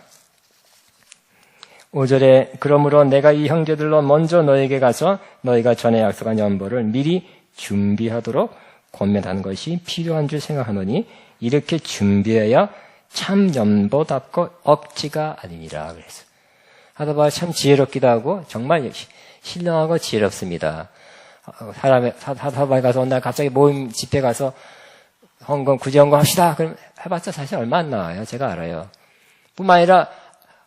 5절에 그러므로 내가 이 형제들로 먼저 너에게 가서 너희가 전에 약속한 연보를 미리 준비하도록 권면하는 것이 필요한 줄 생각하노니 이렇게 준비해야 참 연보답고 억지가 아니니라 그래서 하다 보면 참 지혜롭기도 하고 정말 신령하고 지혜롭습니다. 사람에 가서 어느 날 갑자기 모임 집회 가서 헌금 구제헌금 합시다. 그럼 해봤자 사실 얼마 안 나와요. 제가 알아요. 뿐만 아니라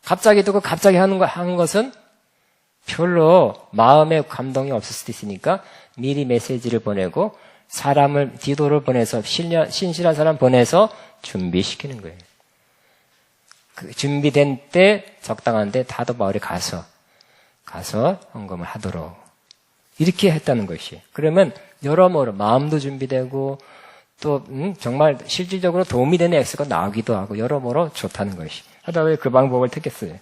갑자기 듣고 갑자기 하는 것은 별로 마음에 감동이 없을 수도 있으니까 미리 메시지를 보내고 사람을 디도를 보내서 신실한 사람 보내서 준비시키는 거예요. 그 준비된 때 적당한 때 사도 바울이 가서 가서 헌금을 하도록 이렇게 했다는 것이. 그러면 여러모로 마음도 준비되고 또 정말 실질적으로 도움이 되는 액수가 나오기도 하고 여러모로 좋다는 것이. 하다 보니 그 방법을 택했어요.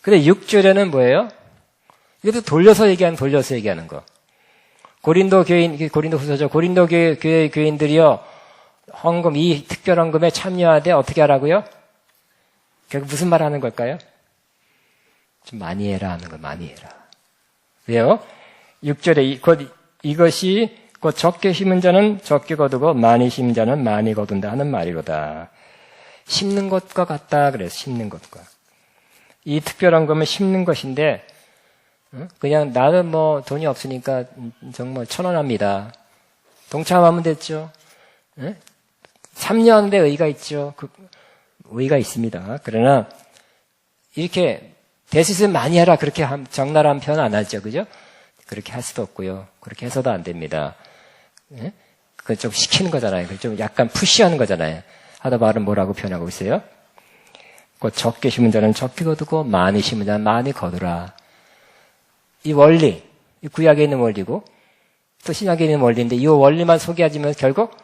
근데 6절에는 뭐예요? 이것도 돌려서 얘기하는 거. 고린도 후서죠. 고린도 교회 교인들이요, 헌금, 이 특별 헌금에 참여하되 어떻게 하라고요? 결국 무슨 말 하는 걸까요? 좀 많이 해라 하는 거, 많이 해라. 왜요? 6절에 이것이 곧 적게 심은 자는 적게 거두고 많이 심은 자는 많이 거둔다 하는 말이로다. 심는 것과 같다 그래서 심는 것과. 이 특별 헌금은 심는 것인데 그냥 나는 뭐 돈이 없으니까 정말 천원합니다. 동참하면 됐죠. 참여하는데 의의가 있죠. 의의가 있습니다. 그러나 이렇게 대시는 많이 하라 그렇게 적나라한 표현 안 하죠. 그죠? 그렇게 할 수도 없고요. 그렇게 해서도 안 됩니다. 그건 좀 시키는 거잖아요. 좀 약간 푸시하는 거잖아요. 하다 말은 뭐라고 표현하고 있어요? 곧 적게 심은 자는 적게 거두고 많이 심은 자는 많이 거두라. 이 원리, 이 구약에 있는 원리고 또 신약에 있는 원리인데 이 원리만 소개하지만 결국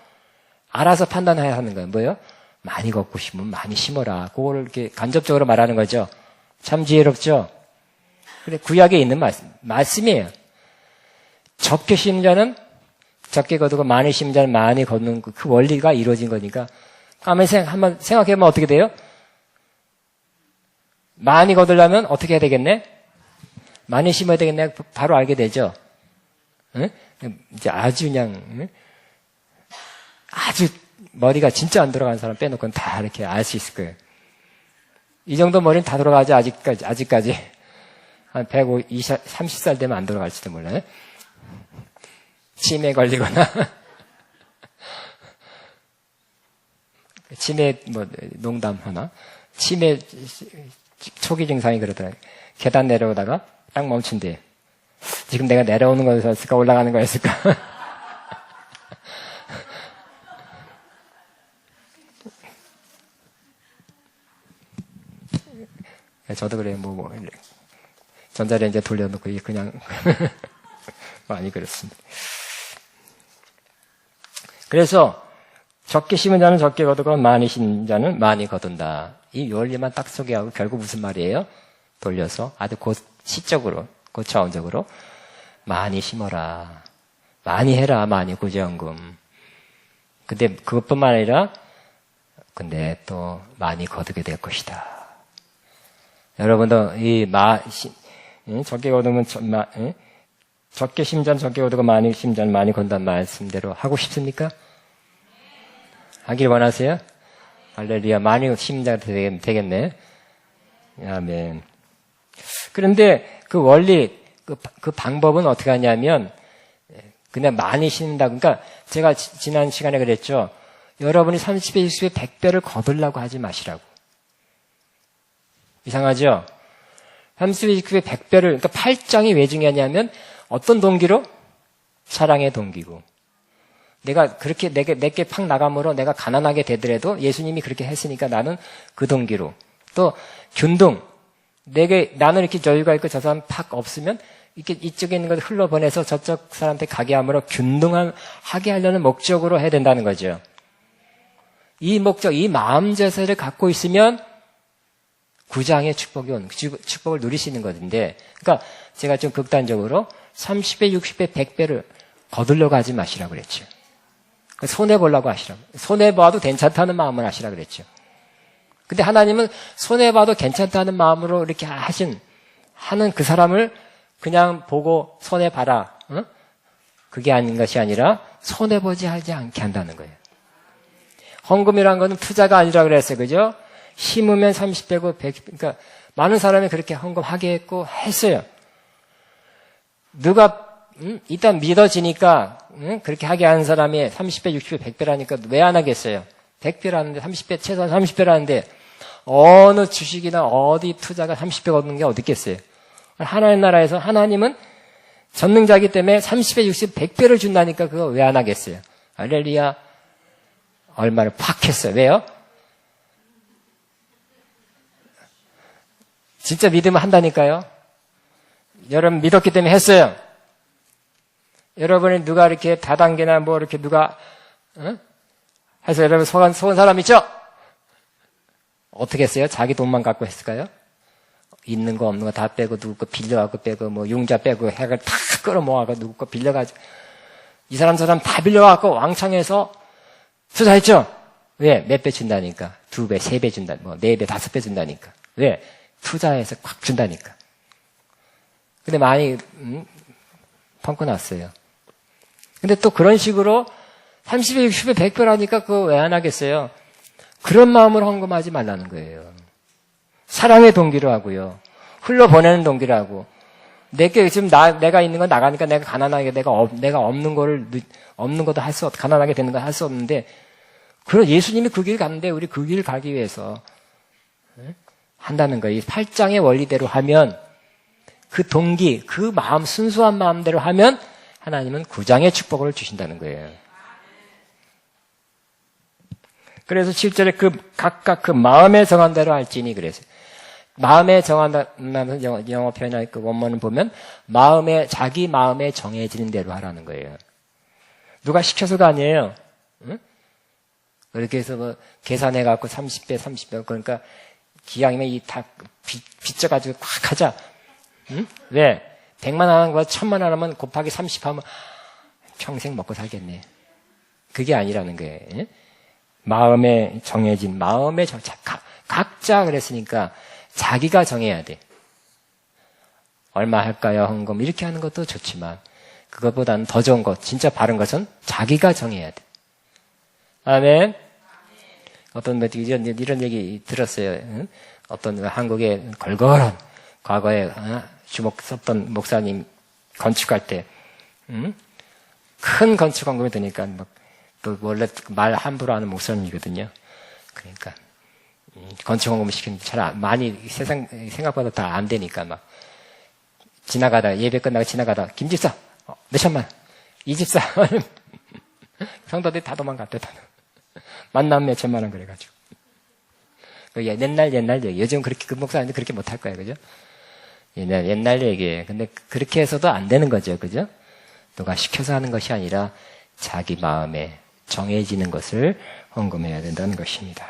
알아서 판단해야 하는 거예요. 뭐예요? 많이 걷고 싶으면 많이 심어라. 그거를 이렇게 간접적으로 말하는 거죠. 참 지혜롭죠? 그래, 구약에 있는 말씀이에요. 적게 심은 자는 적게 거두고 많이 심은 자는 많이 걷는 그 원리가 이루어진 거니까 한번 생각해보면 어떻게 돼요? 많이 거두려면 어떻게 해야 되겠네? 많이 심어야 되겠네. 바로 알게 되죠. 응? 이제 아주 그냥 아주 머리가 진짜 안 돌아가는 사람 빼놓고는 다 이렇게 알 수 있을 거예요. 이 정도 머리는 다 돌아가지 아직까지 한 120, 30살 되면 안 돌아갈지도 몰라요. 치매 걸리거나 치매 농담 하나. 치매 초기 증상이 그러더라고요. 계단 내려오다가 딱 멈춘대. 지금 내가 내려오는 거였을까 올라가는 거였을까? 저도 그래요. 전자레인지에 돌려놓고 그냥 많이 그렇습니다. 그래서 적게 심은 자는 적게 거두고 많이 심은 자는 많이 거둔다. 이 원리만 딱 소개하고 결국 무슨 말이에요? 돌려서 아주 시적으로, 고차원적으로 많이 심어라. 많이 해라. 많이 구제헌금. 근데 그것뿐만 아니라 근데 또 많이 거두게 될 것이다. 여러분도 적게 거두면 적게 심자는 적게 거두고 많이 심자는 많이 건다는 말씀대로 하고 싶습니까? 하길 원하세요? 할렐루야. 많이 심자가 되겠네. 아멘. 그런데 그 원리, 그 방법은 어떻게 하냐면 그냥 많이 심는다. 그러니까 제가 지난 시간에 그랬죠. 여러분이 30배, 60배, 100배를 거두려고 하지 마시라고. 이상하죠? 30배, 60배, 100배를, 그러니까 8장이 왜 중요하냐면 어떤 동기로? 사랑의 동기고. 내가 그렇게 내게 팍 나감으로 내가 가난하게 되더라도 예수님이 그렇게 했으니까 나는 그 동기로. 또 균등. 나는 이렇게 여유가 있고 저 사람 팍 없으면 이렇게 이쪽에 있는 걸 흘러보내서 저쪽 사람한테 가게 함으로 균등하게 하려는 목적으로 해야 된다는 거죠. 이 목적, 이 마음 자세를 갖고 있으면 구장의 축복을 누릴 수 있는 것인데, 그러니까 제가 좀 극단적으로 30배, 60배, 100배를 거두려고 하지 마시라고 그랬죠. 손해보려고 하시라고. 손해봐도 괜찮다는 마음을 하시라고 그랬죠. 근데 하나님은 손해봐도 괜찮다는 마음으로 이렇게 하는 그 사람을 그냥 보고 손해봐라. 어? 그게 아닌 것이 아니라 손해보지 하지 않게 한다는 거예요. 헌금이라는 것은 투자가 아니라 그랬어요. 그죠? 심으면 30배고 100, 그러니까 많은 사람이 그렇게 헌금하게 했고 했어요. 누가 일단 믿어지니까 그렇게 하게 하는 사람이 30배, 60배, 100배라니까 왜 안 하겠어요? 100배라는데 30배, 최소한 30배라는데 어느 주식이나 어디 투자가 30배 얻는 게 어디 있겠어요? 하나님 나라에서 하나님은 전능자이기 때문에 30배, 60배, 100배를 준다니까 그거 왜 안 하겠어요? 할렐루야. 얼마를 팍 했어요. 왜요? 진짜 믿으면 한다니까요. 여러분 믿었기 때문에 했어요. 여러분이 누가 이렇게 다단계나 뭐 이렇게 누가 해서 여러분 속은 사람 있죠? 어떻게 했어요? 자기 돈만 갖고 했을까요? 있는 거 없는 거 다 빼고 누구 거 빌려가고 빼고 뭐 융자 빼고 핵을 다 끌어모아서 누구 거 빌려가지고 이 사람 저 사람 다 빌려갖고 왕창해서 투자했죠? 왜? 몇 배 준다니까. 2배, 3배 준다. 뭐 4배, 5배 준다니까. 왜? 투자해서 꽉 준다니까. 근데 많이 펑크 났어요. 근데 또 그런 식으로 30배, 60배, 100배라니까 그거 왜 안 하겠어요? 그런 마음으로 헌금하지 말라는 거예요. 사랑의 동기로 하고요. 흘러보내는 동기로 하고. 내게 지금 내가 있는 건 나가니까 내가 가난하게 내가 없는 것도 가난하게 되는 거 할 수 없는데, 그런 예수님이 그 길 갔는데 우리 그 길 가기 위해서 한다는 거예요. 이 8장의 원리대로 하면 그 동기, 그 마음, 순수한 마음대로 하면 하나님은 9장의 축복을 주신다는 거예요. 그래서 7절에 각각 그 마음에 정한 대로 할지니 그랬어요. 마음에 정한다는 영어 표현할 그 원문을 보면 자기 마음에 정해지는 대로 하라는 거예요. 누가 시켜서가 아니에요. 응? 그렇게 해서 뭐 계산해갖고 30배 그러니까 기왕이면 다 빚져가지고 꽉 하자. 응? 왜? 100만 원 하는 거보다 1000만 원 하면 곱하기 30 하면 평생 먹고 살겠네. 그게 아니라는 거예요. 응? 마음에 정해진, 각자 그랬으니까 자기가 정해야 돼. 얼마 할까요, 헌금? 이렇게 하는 것도 좋지만, 그것보다는 더 좋은 것, 진짜 바른 것은 자기가 정해야 돼. 아멘? 어떤, 이런 얘기 들었어요. 응? 어떤 한국의 걸걸한, 과거에 주목 썼던 목사님 건축할 때, 응? 큰 건축 헌금이 드니까, 또 원래 말 함부로 하는 목사님이거든요. 그러니까 건축 헌금 시키는 많이 생각보다 다 안 되니까 막 지나가다 예배 끝나고 지나가다 김집사 몇천만 원, 이집사 성도들이 다 도망갔대. 만나면 몇천만 원 그래가지고 옛날 얘기. 요즘 그렇게 그 목사님들 그렇게 못할 거예요, 그죠? 옛날 얘기예요. 근데 그렇게 해서도 안 되는 거죠, 그죠? 누가 시켜서 하는 것이 아니라 자기 마음에 정해지는 것을 헌금해야 된다는 것입니다.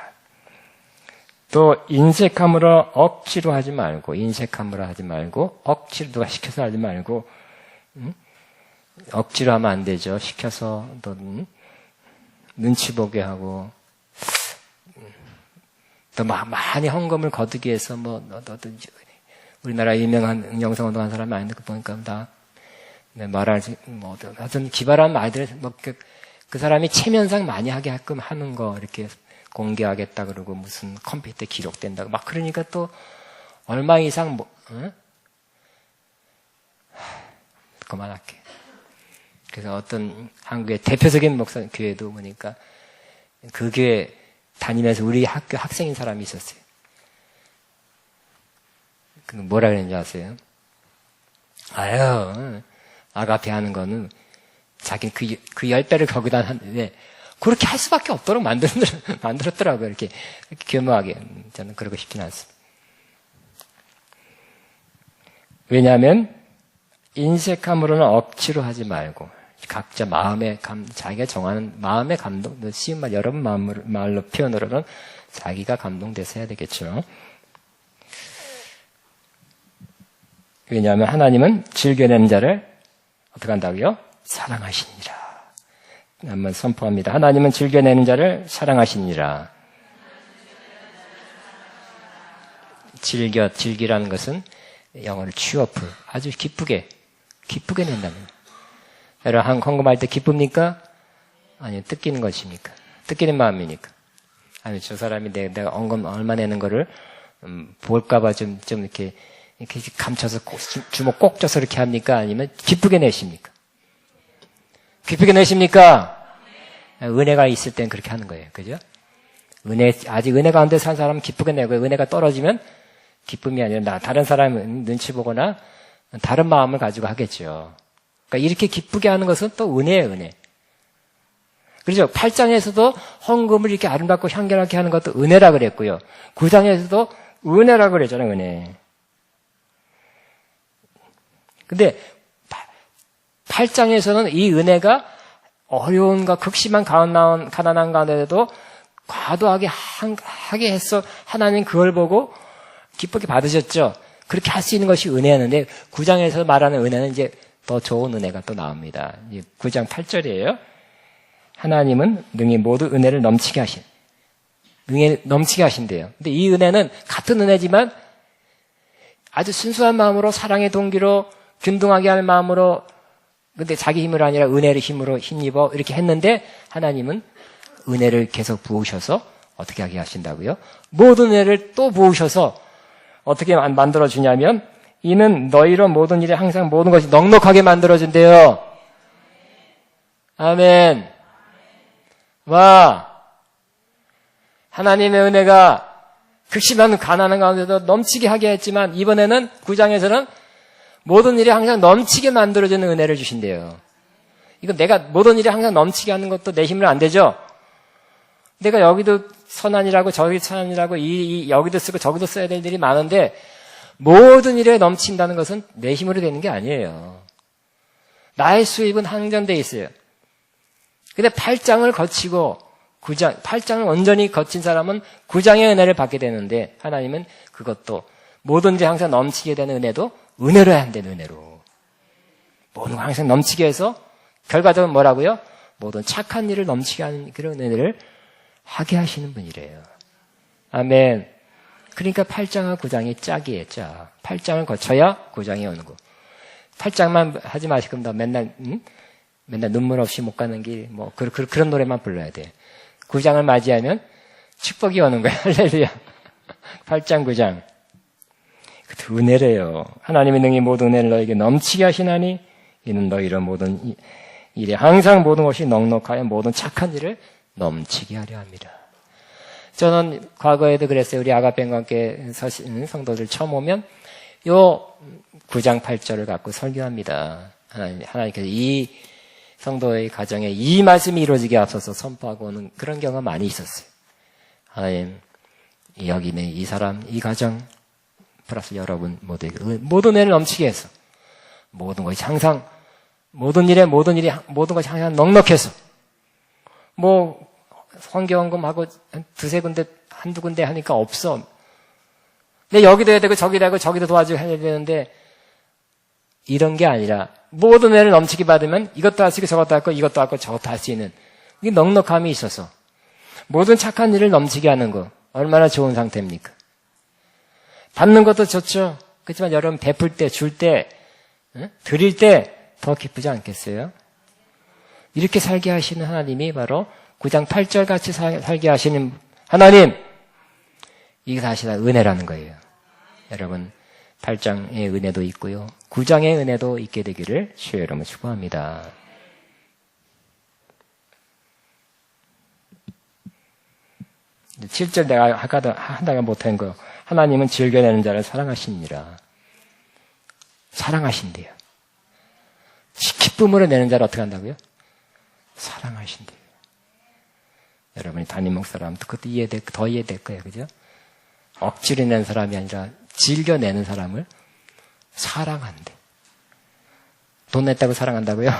또 인색함으로 억지로 하지 말고, 억지로 누가 시켜서 하지 말고, 억지로 하면 안 되죠. 시켜서 또 눈치 보게 하고, 또 많이 헌금을 거두기 위해서 우리나라 유명한 영성운동한 사람이 아닌데 보니까 다 말하지 하여튼 기발한 말들 그 사람이 체면상 많이 하게끔 하는 거 이렇게 공개하겠다 그러고 무슨 컴퓨터에 기록된다고 막 그러니까 또 얼마 이상 그만할게. 그래서 어떤 한국의 대표적인 목사 교회도 보니까 그 교회 다니면서 우리 학교 학생인 사람이 있었어요. 그 뭐라 그랬는지 아세요? 아가페 하는 거는 자기는 그 10배를 거기다 하는데 그렇게 할 수밖에 없도록 만들었더라고요. 이렇게 교묘하게. 저는 그러고 싶지는 않습니다. 왜냐하면 인색함으로는 억지로 하지 말고 각자 자기가 정하는 마음의 감동, 쉬운 말 여러분 말로 표현으로는 자기가 감동돼서 해야 되겠죠. 왜냐하면 하나님은 즐겨내는 자를 어떻게 한다고요? 사랑하시니라. 한번 선포합니다. 하나님은 즐겨내는 자를 사랑하시니라. 즐기라는 것은 영어로 cheerful, 아주 기쁘게 낸다는 거예요. 여러분 헌금할 때 기쁩니까? 아니요, 뜯기는 것입니까? 뜯기는 마음이니까. 아니 저 사람이 내가 헌금 얼마 내는 거를 볼까봐 좀 이렇게 감춰서 주먹 꼭 져서 이렇게 합니까? 아니면 기쁘게 내십니까? 기쁘게 내십니까? 은혜가 있을 땐 그렇게 하는 거예요. 그죠? 아직 은혜 가운데 산 사람은 기쁘게 내고, 은혜가 떨어지면 기쁨이 아니라 다른 사람은 눈치 보거나 다른 마음을 가지고 하겠죠. 그러니까 이렇게 기쁘게 하는 것은 또 은혜예요, 은혜. 그렇죠? 8장에서도 헌금을 이렇게 아름답고 향기롭게 하는 것도 은혜라 그랬고요. 9장에서도 은혜라 그랬잖아요, 은혜. 근데 8장에서는 이 은혜가 어려움과 극심한 가난한 가운데도 과도하게 하게 했어. 하나님 그걸 보고 기쁘게 받으셨죠. 그렇게 할 수 있는 것이 은혜였는데 9장에서 말하는 은혜는 이제 더 좋은 은혜가 또 나옵니다. 9장 8절이에요. 하나님은 능히 모두 은혜를 넘치게 하신대요. 근데 이 은혜는 같은 은혜지만 아주 순수한 마음으로 사랑의 동기로 균등하게 할 마음으로 근데 자기 힘으로 아니라 은혜의 힘으로 힘입어 이렇게 했는데 하나님은 은혜를 계속 부으셔서 어떻게 하게 하신다고요? 모든 은혜를 또 부으셔서 어떻게 만들어주냐면 이는 너희로 모든 일에 항상 모든 것이 넉넉하게 만들어준대요. 아멘. 와, 하나님의 은혜가 극심한 가난한 가운데도 넘치게 하게 했지만 이번에는 9장에서는 모든 일에 항상 넘치게 만들어주는 은혜를 주신대요. 이건 내가 모든 일에 항상 넘치게 하는 것도 내 힘으로 안 되죠. 내가 여기도 선한이라고 저기 선한이라고 여기도 쓰고 저기도 써야 될 일이 많은데 모든 일에 넘친다는 것은 내 힘으로 되는 게 아니에요. 나의 수입은 한정돼 있어요. 근데 8장을 거치고 8장을 온전히 거친 사람은 9장의 은혜를 받게 되는데 하나님은 그것도 모든 일에 항상 넘치게 되는 은혜도 은혜로 해야 한다는 은혜로. 모든 걸 항상 넘치게 해서 결과적으로 뭐라고요? 모든 착한 일을 넘치게 하는 그런 은혜를 하게 하시는 분이래요. 아멘. 그러니까 8장과 9장이 짝이에요, 짝. 8장을 거쳐야 9장이 오는 거. 8장만 하지 마시고 맨날 눈물 없이 못 가는 길, 그런 노래만 불러야 돼. 9장을 맞이하면 축복이 오는 거야. 할렐루야. 8장, 9장. 그 은혜래요. 하나님의 능히 모든 은혜를 너에게 넘치게 하시나니 이는 너희로 모든 일에 항상 모든 것이 넉넉하여 모든 착한 일을 넘치게 하려 합니다. 저는 과거에도 그랬어요. 우리 아가페과 함께 서신 성도들 처음 오면 요 9장 8절을 갖고 설교합니다. 하나님께서 이 성도의 가정에 이 말씀이 이루어지게 앞서서 선포하고 오는 그런 경우가 많이 있었어요. 하나님, 여기 있는 이 사람, 이 가정 플러스 여러분 모두에게 모든 은혜를 넘치게 해서 모든 것이 항상 모든 것이 항상 넉넉해서 성경금하고 한두 군데 하니까 없어. 근데 여기도 해야 되고 저기도 하고 저기도 도와주고 해야 되는데 이런 게 아니라 모든 은혜를 넘치게 받으면 이것도 할 수 있고 저것도 할 거 이것도 할 거 저것도 할 수 있는 이게 넉넉함이 있어서 모든 착한 일을 넘치게 하는 거 얼마나 좋은 상태입니까? 받는 것도 좋죠. 그렇지만 여러분 베풀 때, 줄 때, 드릴 때 더 기쁘지 않겠어요? 이렇게 살게 하시는 하나님이 바로 9장 8절 같이 살게 하시는 하나님, 이게 사실 은혜라는 거예요. 여러분 8장의 은혜도 있고요. 9장의 은혜도 있게 되기를 주의 이름으로 축복합니다. 실제 내가 하다가 못한 거 하나님은 즐겨내는 자를 사랑하시니라. 사랑하신대요. 기쁨으로 내는 자를 어떻게 한다고요? 사랑하신대요. 여러분이 담임 목사라면 그것도 더 이해될 거예요. 그죠? 억지로 내는 사람이 아니라 즐겨내는 사람을 사랑한대. 돈 냈다고 사랑한다고요?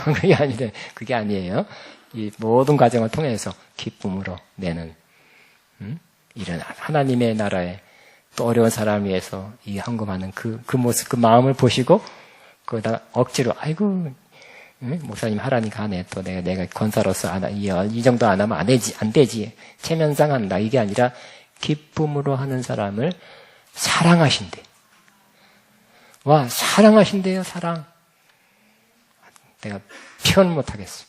그게 아니에요. 이 모든 과정을 통해서 기쁨으로 내는 이런 하나님의 나라에 또 어려운 사람을 위해서 이 헌금하는 그 모습, 그 마음을 보시고 거기다가 억지로 아이고 목사님 하라니까 하네. 또 내가 권사로서 이 정도 안 하면 안 되지. 체면상 한다. 이게 아니라 기쁨으로 하는 사람을 사랑하신대. 와, 사랑하신대요, 사랑. 내가 표현 못하겠어.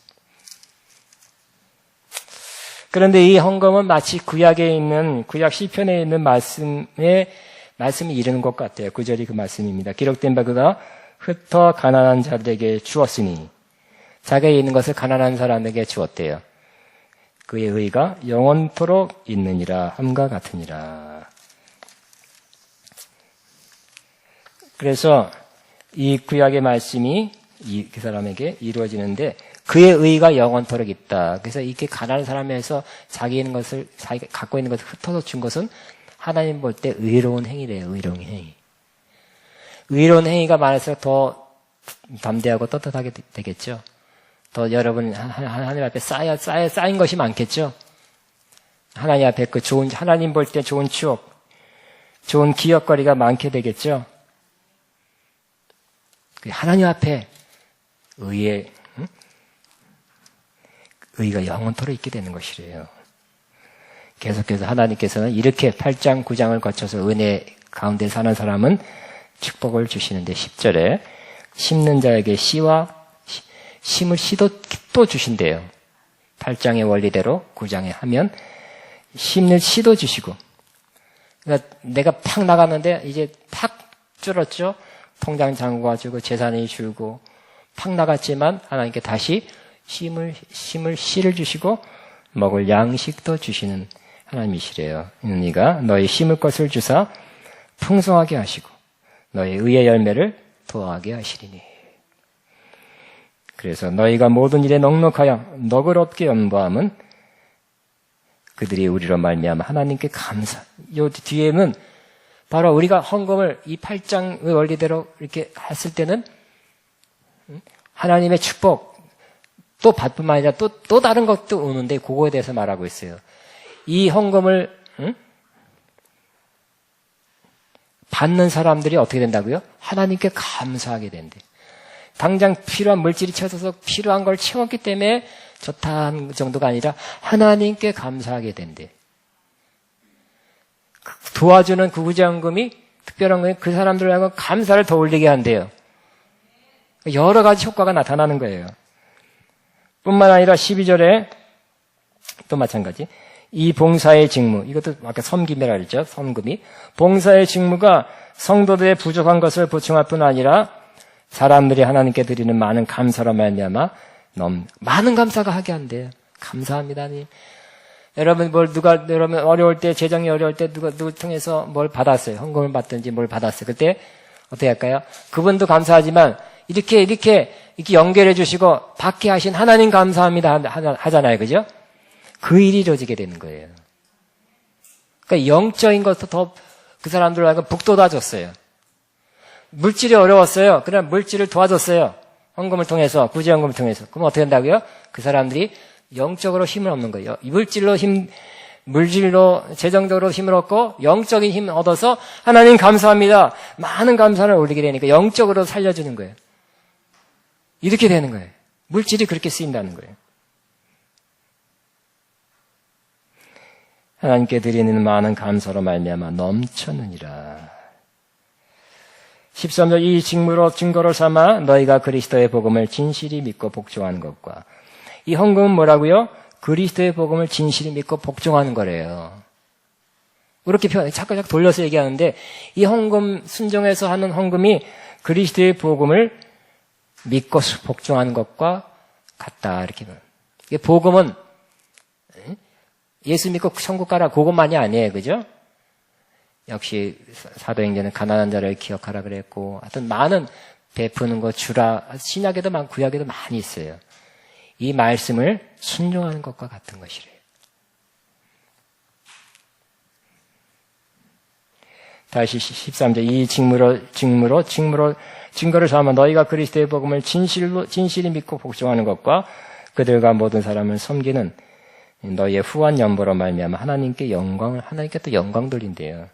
그런데 이 헌금은 마치 구약 시편에 있는 말씀이 이르는 것 같아요. 9절이 그 말씀입니다. 기록된 바 그가 흩어 가난한 자들에게 주었으니 자기에 있는 것을 가난한 사람에게 주었대요. 그의 의가 영원토록 있느니라 함과 같으니라. 그래서 이 구약의 말씀이 그 사람에게 이루어지는데 그의 의가 영원토록 있다. 그래서 이렇게 가난한 사람에서 자기가 갖고 있는 것을 흩어서 준 것은 하나님 볼 때 의로운 행위래요. 의로운 행위. 의로운 행위가 많을수록 더 담대하고 떳떳하게 되겠죠. 더 여러분 하나님 앞에 쌓인 것이 많겠죠. 하나님 앞에 그 좋은, 하나님 볼 때 좋은 추억, 좋은 기억거리가 많게 되겠죠. 하나님 앞에 의가 영원토록 있게 되는 것이래요. 계속해서 하나님께서는 이렇게 8장, 9장을 거쳐서 은혜 가운데 사는 사람은 축복을 주시는데 10절에 심는 자에게 씨와 심을 씨도 또 주신대요. 8장의 원리대로 9장에 하면 심는 씨도 주시고, 그러니까 내가 팍 나갔는데 이제 팍 줄었죠. 통장 잠궈가지고 재산이 줄고 팍 나갔지만 하나님께 다시 심을 씨를 주시고 먹을 양식도 주시는 하나님이시래요. 이가 너희 심을 것을 주사 풍성하게 하시고 너희 의의 열매를 도하게 하시리니. 그래서 너희가 모든 일에 넉넉하여 너그럽게 연보함은 그들이 우리로 말미암아 하나님께 감사. 요 뒤에는 바로 우리가 헌금을 이 8장의 원리대로 이렇게 했을 때는 하나님의 축복 또 받뿐만 아니라 또 다른 것도 오는데 그거에 대해서 말하고 있어요. 이 헌금을 받는 사람들이 어떻게 된다고요? 하나님께 감사하게 된대. 당장 필요한 물질이 쳐져서 필요한 걸 채웠기 때문에 좋다는 정도가 아니라 하나님께 감사하게 된대. 도와주는 그 구제헌금이 특별한 거예요. 그 사람들을 하고 감사를 더 올리게 한대요. 여러 가지 효과가 나타나는 거예요. 뿐만 아니라 12절에 또 마찬가지. 이 봉사의 직무, 이것도 아까 섬김이라 그랬죠. 섬금이. 봉사의 직무가 성도들의 부족한 것을 보충할 뿐 아니라 사람들이 하나님께 드리는 많은 감사로 말미암아 많은 감사가 하게 한대요. 감사합니다. 여러분 여러분 어려울 때, 재정이 어려울 때 누구 통해서 뭘 받았어요. 헌금을 받든지 뭘 받았어요. 그때 어떻게 할까요? 그분도 감사하지만 이렇게 연결해 주시고 받게 하신 하나님 감사합니다 하잖아요. 그죠? 그 일이 이루어지게 되는 거예요. 그러니까 영적인 것도 더 그 사람들을 하여금 북돋아줬어요. 물질이 어려웠어요. 그러나 물질을 도와줬어요. 헌금을 통해서, 구제헌금을 통해서. 그럼 어떻게 된다고요? 그 사람들이 영적으로 힘을 얻는 거예요. 물질로, 재정적으로 힘을 얻고 영적인 힘을 얻어서 하나님 감사합니다. 많은 감사를 올리게 되니까 영적으로 살려주는 거예요. 이렇게 되는 거예요. 물질이 그렇게 쓰인다는 거예요. 하나님께 드리는 많은 감사로 말미암아 넘쳤느니라. 13절 이 증거로 삼아 너희가 그리스도의 복음을 진실히 믿고 복종하는 것과 이 헌금은 뭐라고요? 그리스도의 복음을 진실히 믿고 복종하는 거래요. 그렇게 자꾸 돌려서 얘기하는데 이 헌금 순종해서 하는 헌금이 그리스도의 복음을 믿고 복종하는 것과 같다. 이렇게. 이게 복음은 예수 믿고 천국 가라 그것만이 아니에요. 그죠? 역시 사도행전은 가난한 자를 기억하라 그랬고 하여튼 많은 베푸는 거 주라 신약에도 많고 구약에도 많이 있어요. 이 말씀을 순종하는 것과 같은 것이래요. 다시 13절 이 증거를 삼아 너희가 그리스도의 복음을 진실히 믿고 복종하는 것과 그들과 모든 사람을 섬기는 너희의 후한 연보로 말미암아 하나님께 또 영광 돌린대요.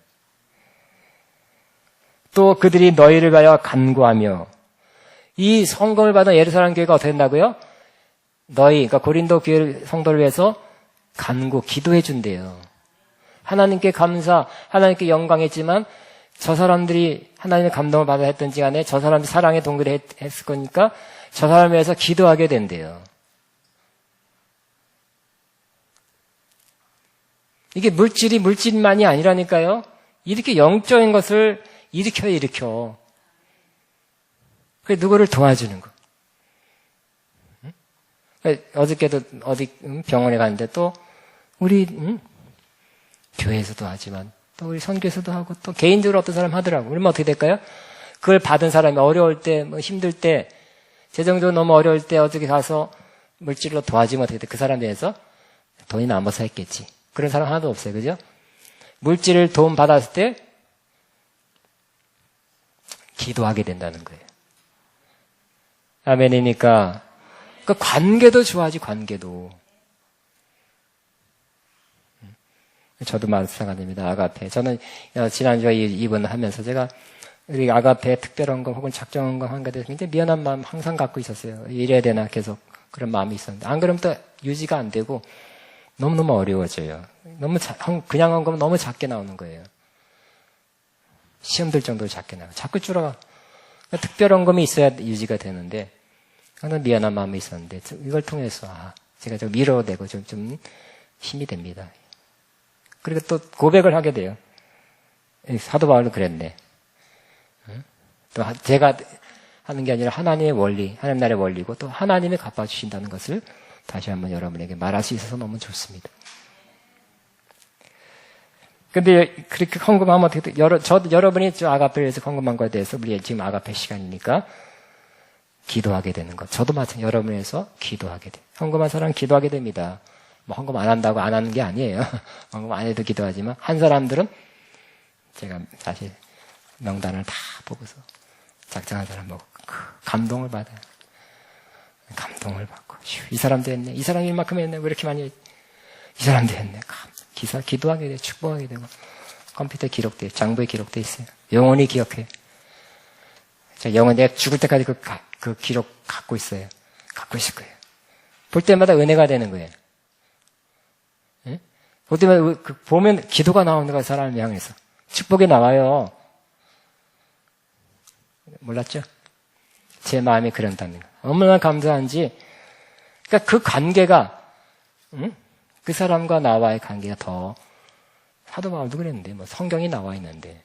또 그들이 너희를 가여 간구하며 이 헌금을 받은 예루살렘 교회가 어떻게 된다고요? 그러니까 고린도 교회 성도를 위해서 기도해 준대요. 하나님께 감사, 하나님께 영광했지만 저 사람들이 하나님의 감동을 받아 했던지 간에 저 사람들이 사랑의 동결을 했을 거니까 저 사람을 위해서 기도하게 된대요. 이게 물질만이 아니라니까요. 이렇게 영적인 것을 일으켜. 그게 누구를 도와주는 거. 어저께도 어디 병원에 갔는데 또 우리 교회에서도 하지만 또 우리 선교에서도 하고 또 개인적으로 어떤 사람 하더라고. 그러면 어떻게 될까요? 그걸 받은 사람이 어려울 때, 힘들 때, 재정적으로 너무 어려울 때 어떻게 가서 물질로 도와주면 어떻게 돼? 그 사람에 대해서 돈이 남아서 했겠지. 그런 사람 하나도 없어요. 그죠? 물질을 도움 받았을 때 기도하게 된다는 거예요. 아멘이니까 그 관계도 좋아하지, 관계도. 저도 마찬가지입니다. 아가페. 저는 지난주에 이번 하면서 제가 우리 아가페 특별한 거 혹은 작정한 거 한 것에 대해서 굉장히 미안한 마음 항상 갖고 있었어요. 이래야 되나 계속 그런 마음이 있었는데 안 그러면 또 유지가 안 되고 너무너무 어려워져요. 그냥 한 거면 너무 작게 나오는 거예요. 시험 들 정도로 작게 나와요. 자꾸 줄어가. 특별한 점이 있어야 유지가 되는데 저는 미안한 마음이 있었는데 이걸 통해서 제가 좀 밀어내고 좀 힘이 됩니다. 그리고 또 고백을 하게 돼요. 사도 바울도 그랬네. 또 제가 하는 게 아니라 하나님의 원리, 하나님 나라의 원리고 또 하나님이 갚아주신다는 것을 다시 한번 여러분에게 말할 수 있어서 너무 좋습니다. 근데 그렇게 헌금하면 어떻게 돼? 여러분이 아가페를 위해서 헌금한 거에 대해서 우리 지금 아가페 시간이니까 기도하게 되는 것. 저도 마찬가지로 여러분을 위해서 기도하게 돼요. 헌금한 사람은 기도하게 됩니다. 뭐 헌금 안 한다고 안 하는 게 아니에요. 헌금 안 해도 기도하지만 한 사람들은 제가 사실 명단을 다 보고서 작정한 사람 보고 감동을 받아요. 감동을 받고 이 사람도 했네. 이 사람이 이만큼 했네. 왜 이렇게 많이 했... 이 사람도 했네. 기도하게 돼요. 축복하게 되고 컴퓨터에 기록돼요. 장부에 기록돼 있어요. 영원히 기억해. 영원히 내가 죽을 때까지 그 기록 갖고 있어요. 갖고 있을 거예요. 볼 때마다 은혜가 되는 거예요. 예? 볼 때마다 보면 기도가 나오는 거예요. 사람을 향해서. 축복이 나와요. 몰랐죠? 제 마음이 그런다는 거. 얼마나 감사한지. 그러니까 그 관계가 그 사람과 나와의 관계가 더 사도 바울도 그랬는데 뭐 성경이 나와 있는데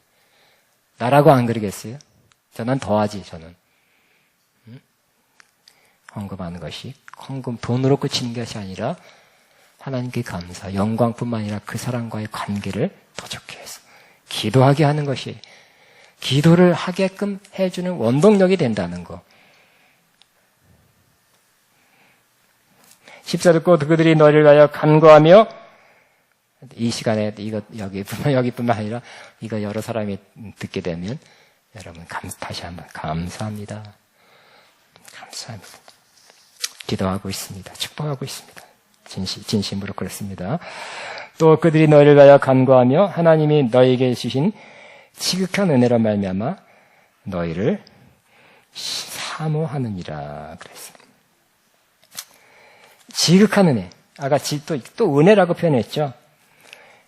나라고 안 그러겠어요? 저는 더하지. 저는 헌금하는 것이 헌금 돈으로 그치는 것이 아니라 하나님께 감사, 영광뿐만 아니라 그 사람과의 관계를 더 좋게 해서 기도하게 하는 것이 기도를 하게끔 해주는 원동력이 된다는 거. 14 듣고 그들이 너를 위하여 간구하며 이 시간에 여기뿐만 아니라 이거 여러 사람이 듣게 되면 여러분 다시 한번 감사합니다. 감사합니다. 기도하고 있습니다. 축복하고 있습니다. 진심으로 그렇습니다. 또 그들이 너를 위하여 간구하며 하나님이 너에게 주신 지극한 은혜로 말미암아 너희를 사모하느니라 그랬습니다. 지극한 은혜. 아까 또 은혜라고 표현했죠.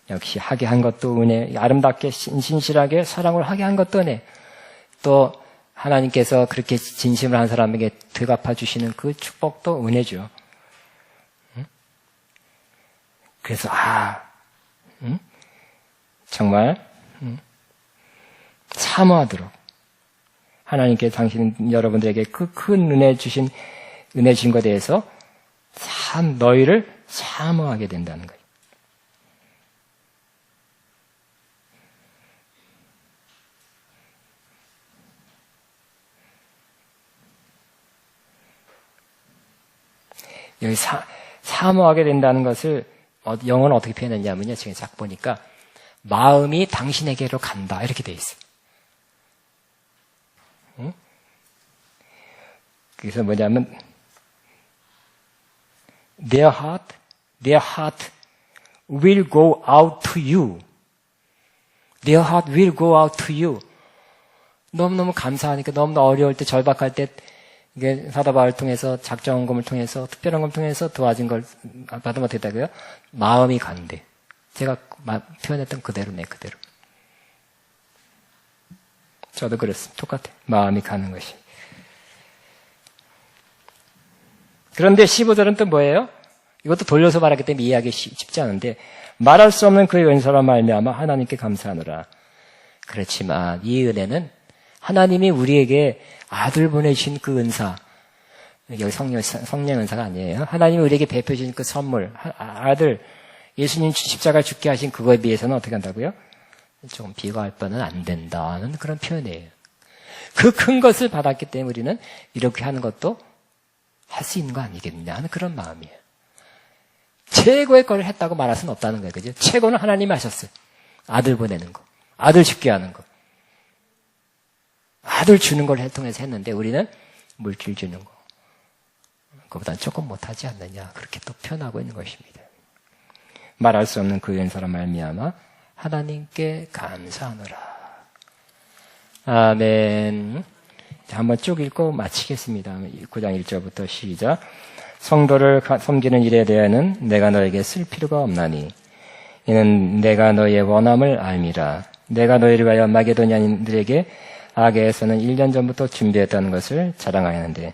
역시 하게 한 것도 은혜, 아름답게 신실하게 사랑을 하게 한 것도 은혜. 또 하나님께서 그렇게 진심을 한 사람에게 되갚아 주시는 그 축복도 은혜죠. 그래서 정말 사모하도록 하나님께서 당신 여러분들에게 그 큰 은혜 주신 것에 대해서 너희를 사모하게 된다는 거예요. 여기 사모하게 된다는 것을 영어는 어떻게 표현했냐면요. 지금 딱 보니까 마음이 당신에게로 간다 이렇게 돼 있어요. 응? 그래서 뭐냐면 Their heart will go out to you. Their heart will go out to you. 너무너무 감사하니까 너무너무 어려울 때 절박할 때 이게 사도 바울을 통해서 작정헌금을 통해서 특별한 걸 통해서 도와준 걸 받으면 어떻게 되고요? 마음이 간대. 제가 표현했던 그대로네 그대로. 저도 그랬습니다. 똑같아요. 마음이 가는 것이. 그런데 15절은 또 뭐예요? 이것도 돌려서 말하기 때문에 이해하기 쉽지 않은데 말할 수 없는 그의 은사로 말미암아 하나님께 감사하노라. 그렇지만 이 은혜는 하나님이 우리에게 아들 보내주신 그 은사, 여기 성령 은사가 아니에요. 하나님이 우리에게 베풀어 주신 그 선물, 아들, 예수님 십자가 죽게 하신 그거에 비해서는 어떻게 한다고요? 조금 비교할 바는 안 된다는 그런 표현이에요. 그 큰 것을 받았기 때문에 우리는 이렇게 하는 것도 할 수 있는 거 아니겠느냐 하는 그런 마음이에요. 최고의 걸 했다고 말할 수는 없다는 거예요. 그죠? 최고는 하나님이 하셨어요. 아들 보내는 거. 아들 죽게 하는 거. 아들 주는 걸 통해서 했는데 우리는 물질 주는 거. 그보다 조금 못하지 않느냐 그렇게 또 표현하고 있는 것입니다. 말할 수 없는 그 은사로 말미암아 하나님께 감사하노라. 아멘. 자, 한번 쭉 읽고 마치겠습니다. 9장 1절부터 시작. 성도를 섬기는 일에 대해서는 내가 너에게 쓸 필요가 없나니 이는 내가 너의 원함을 알미라. 내가 너희를 위하여 마게도냐인들에게 아게에서는 1년 전부터 준비했다는 것을 자랑하였는데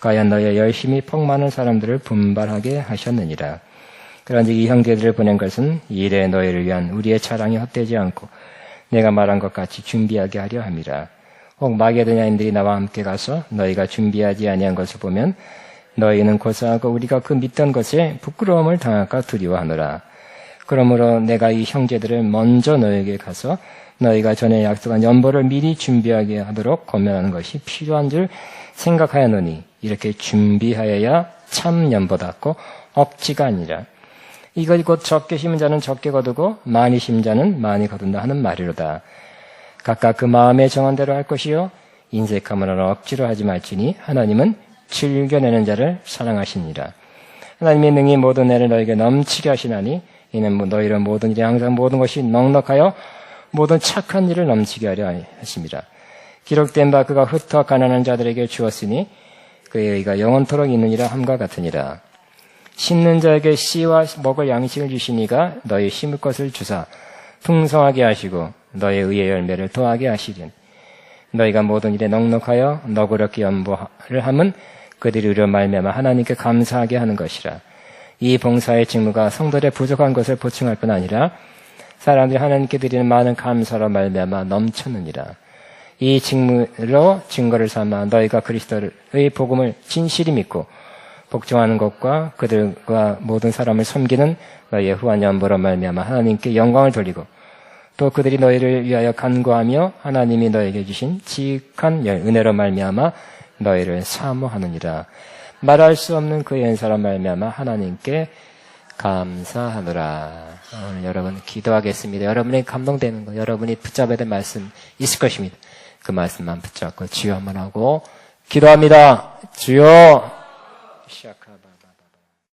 과연 너의 열심히 폭 많은 사람들을 분발하게 하셨느니라. 그런즉 이 형제들을 보낸 것은 이래 너희를 위한 우리의 자랑이 헛되지 않고 내가 말한 것 같이 준비하게 하려 함이라. 혹 마게도냐인들이 나와 함께 가서 너희가 준비하지 아니한 것을 보면 너희는 고사하고 우리가 그 믿던 것에 부끄러움을 당할까 두려워하노라. 그러므로 내가 이 형제들을 먼저 너에게 가서 너희가 전에 약속한 연보를 미리 준비하게 하도록 권면하는 것이 필요한 줄 생각하였노니 이렇게 준비하여야 참 연보답고 억지가 아니라 이것 곧 적게 심은 자는 적게 거두고 많이 심은 자는 많이 거둔다 하는 말이로다. 각각 그 마음에 정한 대로 할 것이요 인색함으로는 억지로 하지 말지니 하나님은 즐겨내는 자를 사랑하시니라. 하나님의 능히 모든 애를 너에게 넘치게 하시나니 이는 너희를 모든 일에 항상 모든 것이 넉넉하여 모든 착한 일을 넘치게 하려 하심이라. 기록된 바 그가 흩어 가난한 자들에게 주었으니 그의 의가 영원토록 있느니라 함과 같으니라. 심는 자에게 씨와 먹을 양식을 주시니가 너희 심을 것을 주사 풍성하게 하시고 너의 의의 열매를 더하게 하시리니 너희가 모든 일에 넉넉하여 너그럽게 연보를 함은 그들이 의로 말미암아 하나님께 감사하게 하는 것이라. 이 봉사의 직무가 성도들의 부족한 것을 보충할 뿐 아니라 사람들이 하나님께 드리는 많은 감사로 말미암아 넘쳤느니라. 이 직무로 증거를 삼아 너희가 그리스도의 복음을 진실히 믿고 복종하는 것과 그들과 모든 사람을 섬기는 너희의 후한 연보로 말미암아 하나님께 영광을 돌리고 또 그들이 너희를 위하여 간구하며 하나님이 너에게 주신 지극한 은혜로 말미암아 너희를 사모하느니라. 말할 수 없는 그의 은사로 말미암아 하나님께 감사하노라. 오늘 여러분 기도하겠습니다. 여러분이 감동되는 거, 여러분이 붙잡아야 될 말씀 있을 것입니다. 그 말씀만 붙잡고 주여 한번 하고 기도합니다. 주여. 시작.